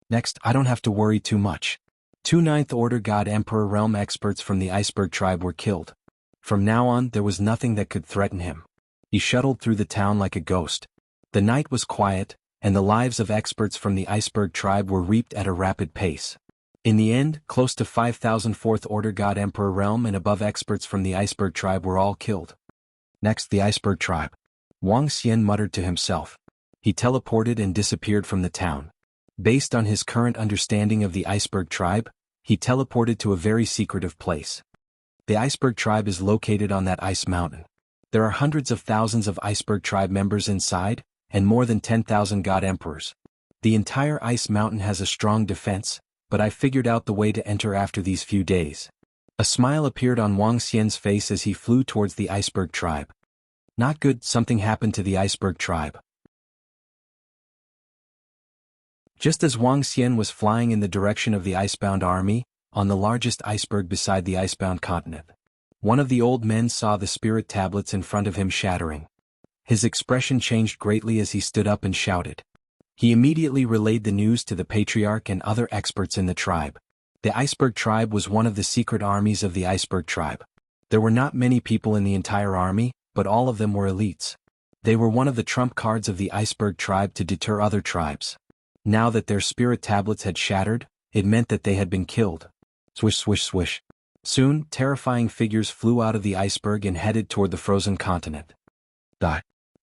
Next, I don't have to worry too much. 2 Ninth Order God Emperor realm experts from the Iceberg tribe were killed. From now on, there was nothing that could threaten him. He shuttled through the town like a ghost. The night was quiet, and the lives of experts from the Iceberg tribe were reaped at a rapid pace. In the end, close to 5,000 Fourth Order God Emperor realm and above experts from the Iceberg tribe were all killed. Next, the Iceberg tribe. Wang Xian muttered to himself. He teleported and disappeared from the town. Based on his current understanding of the Iceberg tribe, he teleported to a very secretive place. The Iceberg tribe is located on that ice mountain. There are hundreds of thousands of Iceberg tribe members inside, and more than 10,000 God Emperors. The entire ice mountain has a strong defense, but I figured out the way to enter after these few days. A smile appeared on Wang Xian's face as he flew towards the Iceberg tribe. Not good, something happened to the Iceberg tribe. Just as Wang Xian was flying in the direction of the icebound army, on the largest iceberg beside the icebound continent, one of the old men saw the spirit tablets in front of him shattering. His expression changed greatly as he stood up and shouted. He immediately relayed the news to the patriarch and other experts in the tribe. The iceberg tribe was one of the secret armies of the iceberg tribe. There were not many people in the entire army, but all of them were elites. They were one of the trump cards of the iceberg tribe to deter other tribes. Now that their spirit tablets had shattered, it meant that they had been killed. Swish, swish, swish. Soon, terrifying figures flew out of the iceberg and headed toward the frozen continent.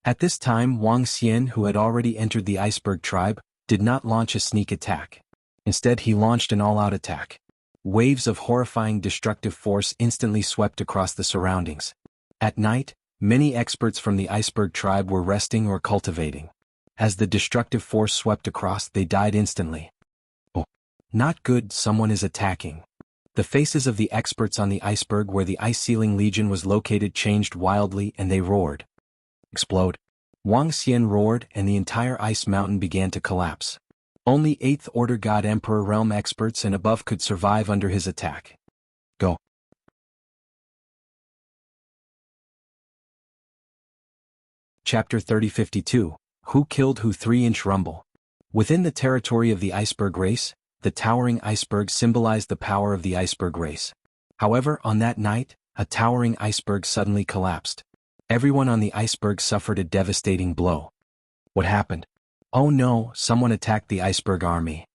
At this time, Wang Xian, who had already entered the iceberg tribe, did not launch a sneak attack. Instead, he launched an all-out attack. Waves of horrifying destructive force instantly swept across the surroundings. At night, many experts from the iceberg tribe were resting or cultivating. As the destructive force swept across, they died instantly. Oh, not good, someone is attacking. The faces of the experts on the iceberg where the ice-sealing legion was located changed wildly and they roared. Explode. Wang Xian roared and the entire ice mountain began to collapse. Only 8th Order God Emperor realm experts and above could survive under his attack. Go. Chapter 3052. Who Killed Who 3-inch Rumble. Within the territory of the iceberg race, the towering iceberg symbolized the power of the iceberg race. However, on that night, a towering iceberg suddenly collapsed. Everyone on the iceberg suffered a devastating blow. What happened? Oh no, someone attacked the iceberg army.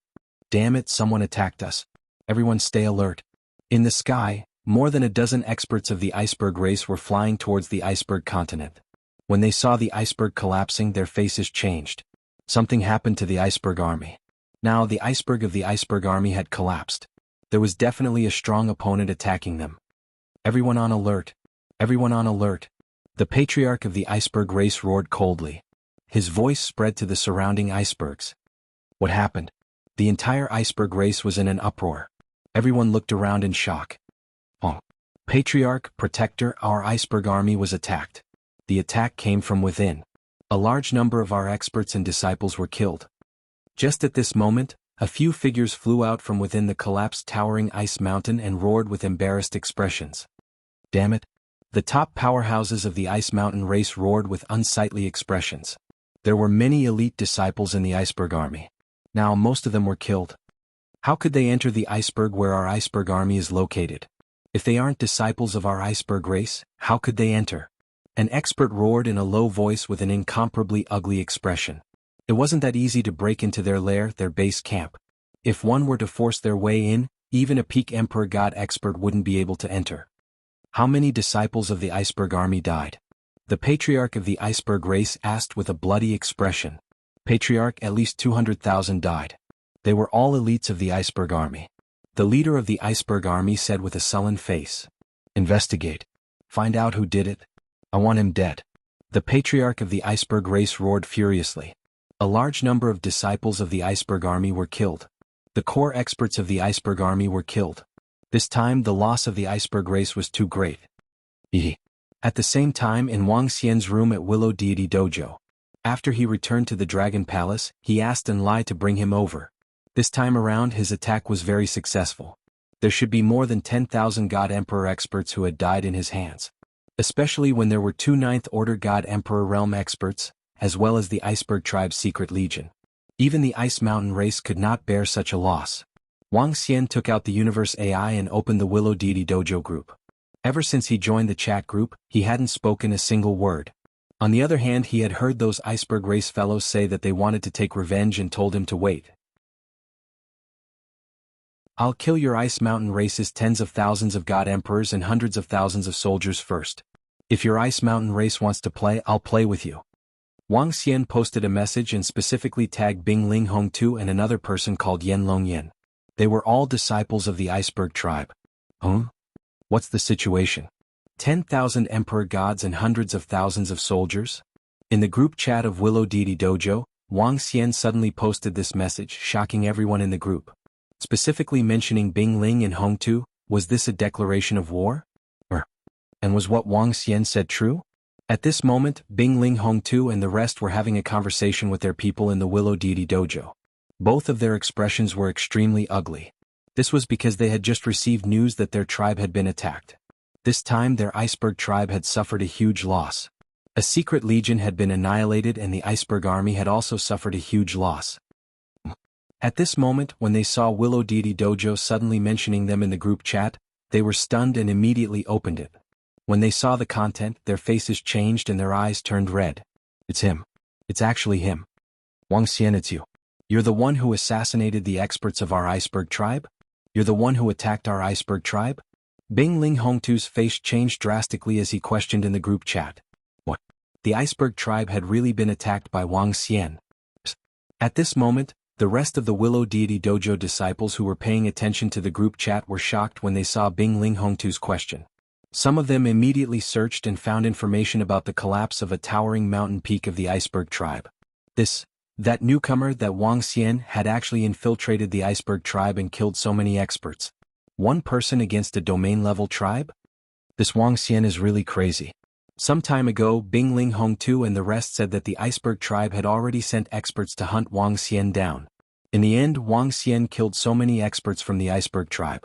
Damn it, someone attacked us. Everyone stay alert. In the sky, more than a dozen experts of the iceberg race were flying towards the iceberg continent. When they saw the iceberg collapsing, their faces changed. Something happened to the iceberg army. Now the iceberg of the iceberg army had collapsed. There was definitely a strong opponent attacking them. Everyone on alert. Everyone on alert. The patriarch of the iceberg race roared coldly. His voice spread to the surrounding icebergs. What happened? The entire iceberg race was in an uproar. Everyone looked around in shock. Oh. Patriarch, protector, our iceberg army was attacked. The attack came from within. A large number of our experts and disciples were killed. Just at this moment, a few figures flew out from within the collapsed towering ice mountain and roared with embarrassed expressions. Damn it. The top powerhouses of the ice mountain race roared with unsightly expressions. There were many elite disciples in the iceberg army. Now most of them were killed. How could they enter the iceberg where our iceberg army is located? If they aren't disciples of our iceberg race, how could they enter? An expert roared in a low voice with an incomparably ugly expression. It wasn't that easy to break into their lair, their base camp. If one were to force their way in, even a peak Emperor God expert wouldn't be able to enter. How many disciples of the iceberg army died? The patriarch of the iceberg race asked with a bloody expression. Patriarch, at least 200,000 died. They were all elites of the iceberg army. The leader of the iceberg army said with a sullen face. Investigate. Find out who did it. I want him dead. The patriarch of the iceberg race roared furiously. A large number of disciples of the iceberg army were killed. The core experts of the iceberg army were killed. This time the loss of the iceberg race was too great. At the same time in Wang Xian's room at Willow Deity Dojo. After he returned to the Dragon Palace, he asked Enlai to bring him over. This time around his attack was very successful. There should be more than 10,000 God Emperor experts who had died in his hands. Especially when there were 2 9th Order God Emperor realm experts, as well as the Iceberg Tribe's secret legion. Even the Ice Mountain race could not bear such a loss. Wang Xian took out the Universe AI and opened the Willow Deity Dojo group. Ever since he joined the chat group, he hadn't spoken a single word. On the other hand, he had heard those Iceberg race fellows say that they wanted to take revenge and told him to wait. I'll kill your Ice Mountain race's tens of thousands of God Emperors and hundreds of thousands of soldiers first. If your Ice Mountain race wants to play, I'll play with you. Wang Xian posted a message and specifically tagged Bing Ling Hong Tu and another person called Yen Long Yen. They were all disciples of the Iceberg Tribe. What's the situation? 10,000 Emperor Gods and hundreds of thousands of soldiers? In the group chat of Willow Deity Dojo, Wang Xian suddenly posted this message, shocking everyone in the group. Specifically mentioning Bing Ling and Hong Tu, was this a declaration of war? And was what Wang Xian said true? At this moment, Bing Ling Hong Tu and the rest were having a conversation with their people in the Willow Deity Dojo. Both of their expressions were extremely ugly. This was because they had just received news that their tribe had been attacked. This time their iceberg tribe had suffered a huge loss. A secret legion had been annihilated and the iceberg army had also suffered a huge loss. At this moment, when they saw Willow Deity Dojo suddenly mentioning them in the group chat, they were stunned and immediately opened it. When they saw the content, their faces changed and their eyes turned red. It's him. It's actually him. Wuxia, it's you. You're the one who assassinated the experts of our iceberg tribe? You're the one who attacked our iceberg tribe? Bing Ling Hongtu's face changed drastically as he questioned in the group chat. What? The iceberg tribe had really been attacked by Wuxia. At this moment, the rest of the Willow Deity Dojo disciples who were paying attention to the group chat were shocked when they saw Bing Ling Hongtu's question. Some of them immediately searched and found information about the collapse of a towering mountain peak of the iceberg tribe. That newcomer that Wuxia had actually infiltrated the iceberg tribe and killed so many experts. One person against a domain-level tribe? This Wuxia is really crazy. Some time ago, Bing Ling Hongtu and the rest said that the iceberg tribe had already sent experts to hunt Wuxia down. In the end, Wuxia killed so many experts from the iceberg tribe.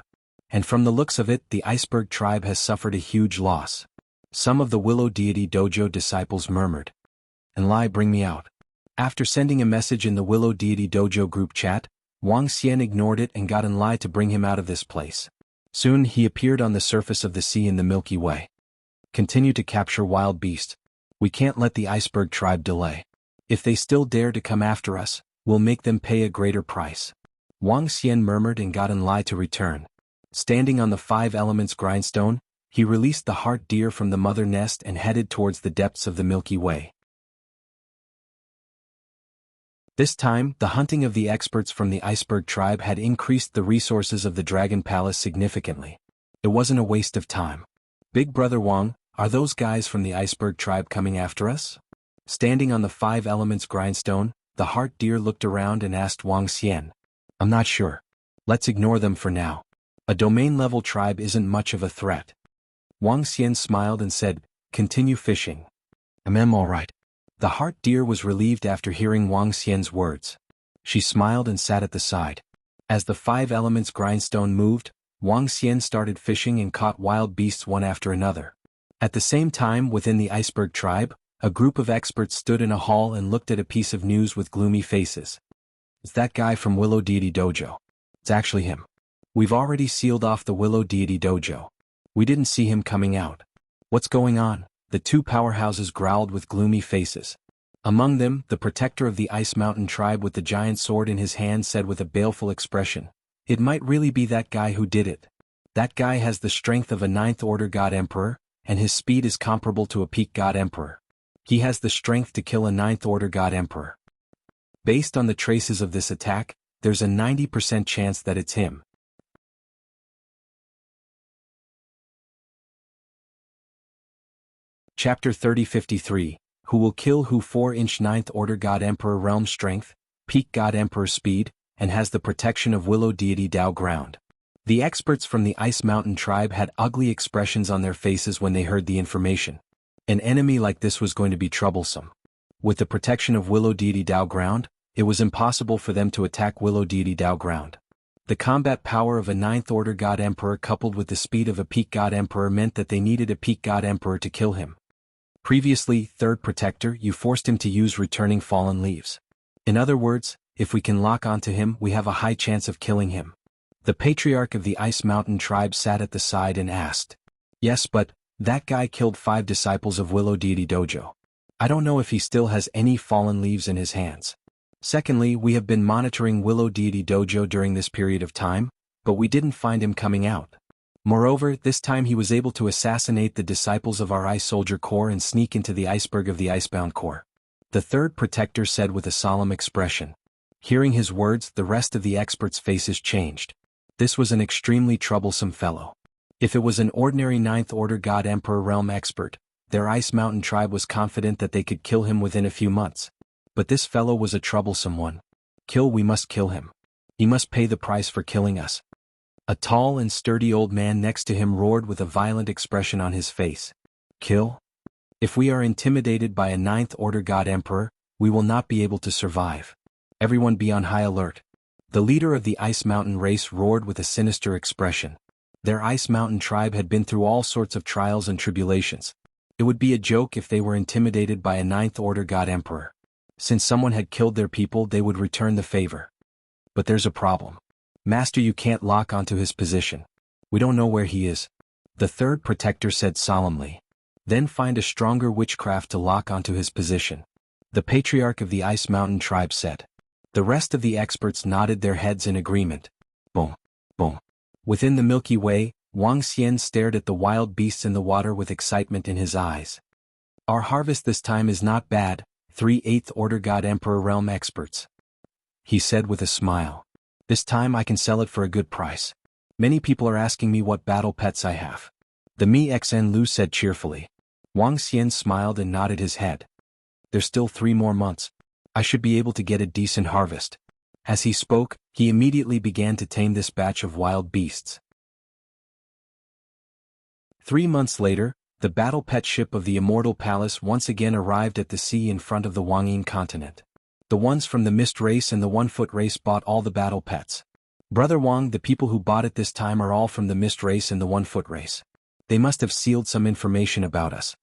And from the looks of it, the iceberg tribe has suffered a huge loss. Some of the Willow Deity Dojo disciples murmured. And lie, bring me out. After sending a message in the Willow Deity Dojo group chat, Wuxia ignored it and got in lie to bring him out of this place. Soon he appeared on the surface of the sea in the Milky Way. Continue to capture wild beasts. We can't let the iceberg tribe delay. If they still dare to come after us, we'll make them pay a greater price. Wuxia murmured and got in lie to return. Standing on the 5 elements grindstone, he released the heart deer from the mother nest and headed towards the depths of the Milky Way. This time, the hunting of the experts from the iceberg tribe had increased the resources of the Dragon Palace significantly. It wasn't a waste of time. Big Brother Wang, are those guys from the iceberg tribe coming after us? Standing on the 5 elements grindstone, the heart deer looked around and asked Wuxia. I'm not sure. Let's ignore them for now. A domain-level tribe isn't much of a threat. Wuxia smiled and said, continue fishing. I'm all right. The heart deer was relieved after hearing Wuxia's words. She smiled and sat at the side. As the 5 elements grindstone moved, Wuxia started fishing and caught wild beasts one after another. At the same time, within the iceberg tribe, a group of experts stood in a hall and looked at a piece of news with gloomy faces. It's that guy from Willow Deity Dojo. It's actually him. We've already sealed off the Willow Deity Dojo. We didn't see him coming out. What's going on? The 2 powerhouses growled with gloomy faces. Among them, the protector of the Ice Mountain tribe with the giant sword in his hand said with a baleful expression, it might really be that guy who did it. That guy has the strength of a 9th Order God Emperor, and his speed is comparable to a peak God Emperor. He has the strength to kill a 9th Order God Emperor. Based on the traces of this attack, there's a 90% chance that it's him. Chapter 3053, Who Will Kill Who? 4-inch 9th Order God Emperor Realm Strength, Peak God Emperor Speed, and has the protection of Willow Deity Dao Ground. The experts from the Ice Mountain tribe had ugly expressions on their faces when they heard the information. An enemy like this was going to be troublesome. With the protection of Willow Deity Dao Ground, it was impossible for them to attack Willow Deity Dao Ground. The combat power of a 9th Order God Emperor coupled with the speed of a Peak God Emperor meant that they needed a Peak God Emperor to kill him. Previously, 3rd Protector, you forced him to use returning fallen leaves. In other words, if we can lock onto him, we have a high chance of killing him. The Patriarch of the Ice Mountain tribe sat at the side and asked. Yes, but that guy killed 5 disciples of Willow Deity Dojo. I don't know if he still has any fallen leaves in his hands. Secondly, we have been monitoring Willow Deity Dojo during this period of time, but we didn't find him coming out. Moreover, this time he was able to assassinate the disciples of our Ice Soldier Corps and sneak into the iceberg of the Icebound Corps. The 3rd Protector said with a solemn expression. Hearing his words, the rest of the experts' faces changed. This was an extremely troublesome fellow. If it was an ordinary 9th Order God Emperor Realm expert, their Ice Mountain tribe was confident that they could kill him within a few months. But this fellow was a troublesome one. We must kill him. He must pay the price for killing us. A tall and sturdy old man next to him roared with a violent expression on his face. Kill? If we are intimidated by a 9th Order God Emperor, we will not be able to survive. Everyone be on high alert. The leader of the Ice Mountain race roared with a sinister expression. Their Ice Mountain tribe had been through all sorts of trials and tribulations. It would be a joke if they were intimidated by a ninth-order god emperor. Since someone had killed their people, they would return the favor. But there's a problem. Master, you can't lock onto his position. We don't know where he is. The third protector said solemnly. Then find a stronger witchcraft to lock onto his position. The patriarch of the Ice Mountain tribe said. The rest of the experts nodded their heads in agreement. Boom, boom. Within the Milky Way, Wang Xian stared at the wild beasts in the water with excitement in his eyes. Our harvest this time is not bad, 3 8th-order God Emperor realm experts. He said with a smile. This time I can sell it for a good price. Many people are asking me what battle pets I have. The Mi Xen Lu said cheerfully. Wang Xian smiled and nodded his head. There's still 3 more months. I should be able to get a decent harvest. As he spoke, he immediately began to tame this batch of wild beasts. 3 months later, the battle pet ship of the Immortal Palace once again arrived at the sea in front of the Wangyin continent. The ones from the Mist race and the One-Foot race bought all the battle pets. Brother Wang, the people who bought it this time are all from the Mist race and the One-Foot race. They must have sealed some information about us.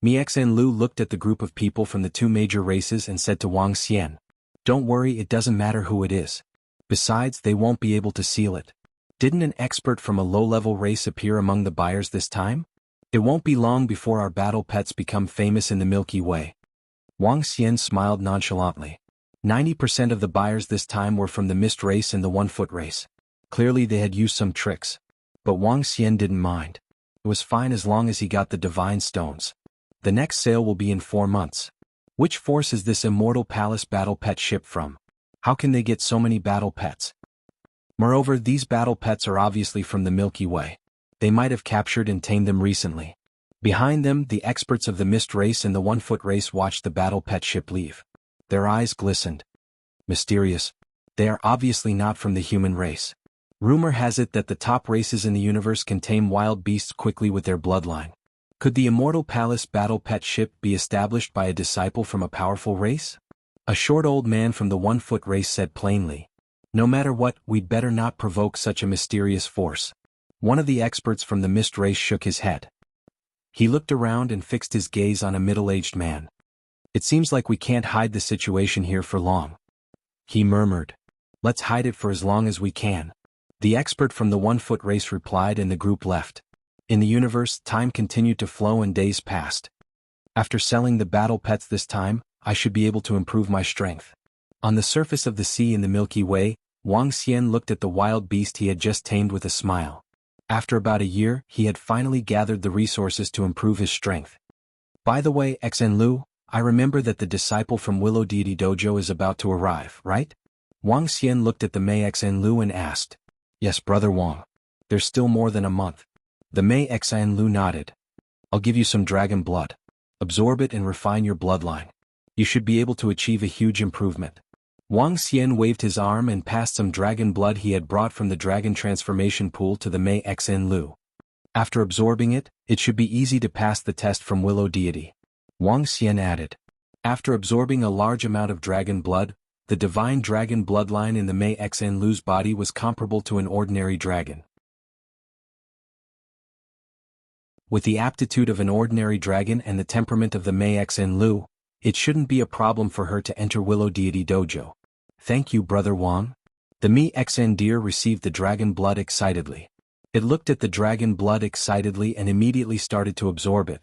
Mi Xen Lu looked at the group of people from the 2 major races and said to Wang Xian, "Don't worry, it doesn't matter who it is. Besides, they won't be able to seal it. Didn't an expert from a low-level race appear among the buyers this time? It won't be long before our battle pets become famous in the Milky Way." Wang Xian smiled nonchalantly. 90% of the buyers this time were from the Mist race and the One-Foot race. Clearly they had used some tricks. But Wang Xian didn't mind. It was fine as long as he got the divine stones. The next sale will be in 4 months. Which force is this Immortal Palace battle pet ship from? How can they get so many battle pets? Moreover, these battle pets are obviously from the Milky Way. They might have captured and tamed them recently. Behind them, the experts of the Mist race and the One-Foot race watched the battle pet ship leave. Their eyes glistened. Mysterious. They are obviously not from the human race. Rumor has it that the top races in the universe can tame wild beasts quickly with their bloodline. Could the Immortal Palace battle pet ship be established by a disciple from a powerful race? A short old man from the One-Foot race said plainly. No matter what, we'd better not provoke such a mysterious force. One of the experts from the Mist race shook his head. He looked around and fixed his gaze on a middle-aged man. It seems like we can't hide the situation here for long. He murmured. Let's hide it for as long as we can. The expert from the One-Foot race replied and the group left. In the universe, time continued to flow and days passed. After selling the battle pets this time, I should be able to improve my strength. On the surface of the sea in the Milky Way, Wang Xian looked at the wild beast he had just tamed with a smile. After about a year, he had finally gathered the resources to improve his strength. By the way, Xen Lu, I remember that the disciple from Willow Deity Dojo is about to arrive, right? Wang Xian looked at the Mei Xen Lu and asked. Yes, Brother Wang. There's still more than a month. The Mei Xen Lu nodded. I'll give you some dragon blood. Absorb it and refine your bloodline. You should be able to achieve a huge improvement. Wang Xian waved his arm and passed some dragon blood he had brought from the dragon transformation pool to the Mei Xen Lu. After absorbing it, it should be easy to pass the test from Willow Deity. Wang Xian added. After absorbing a large amount of dragon blood, the divine dragon bloodline in the Mei Xen Lu's body was comparable to an ordinary dragon. With the aptitude of an ordinary dragon and the temperament of the Mei Xen Lu, it shouldn't be a problem for her to enter Willow Deity Dojo. Thank you, Brother Wang. The Mi Xen deer received the dragon blood excitedly. It looked at the dragon blood excitedly and immediately started to absorb it.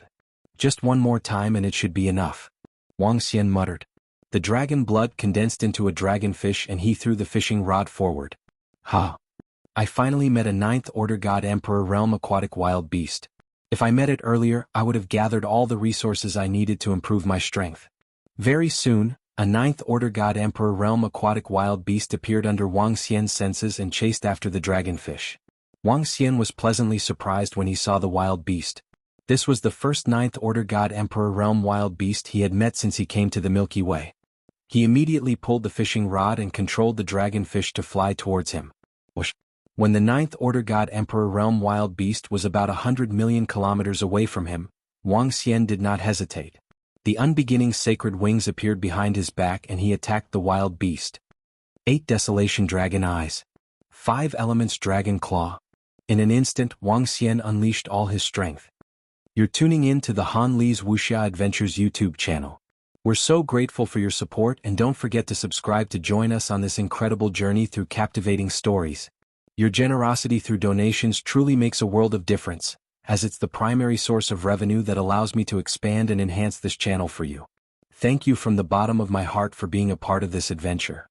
Just one more time and it should be enough. Wang Xian muttered. The dragon blood condensed into a dragonfish and he threw the fishing rod forward. Ha! I finally met a 9th-order God Emperor realm aquatic wild beast. If I met it earlier, I would have gathered all the resources I needed to improve my strength. Very soon, a 9th-order God Emperor realm aquatic wild beast appeared under Wang Xian's senses and chased after the dragonfish. Wang Xian was pleasantly surprised when he saw the wild beast. This was the first 9th-order God Emperor realm wild beast he had met since he came to the Milky Way. He immediately pulled the fishing rod and controlled the dragonfish to fly towards him. Whoosh! When the 9th-order God Emperor realm wild beast was about 100 million kilometers away from him, Wang Xian did not hesitate. The unbeginning sacred wings appeared behind his back and he attacked the wild beast. 8 Desolation Dragon Eyes. 5 Elements Dragon Claw. In an instant, Wang Xian unleashed all his strength. You're tuning in to the Han Li's Wuxia Adventures YouTube channel. We're so grateful for your support, and don't forget to subscribe to join us on this incredible journey through captivating stories. Your generosity through donations truly makes a world of difference, as it's the primary source of revenue that allows me to expand and enhance this channel for you. Thank you from the bottom of my heart for being a part of this adventure.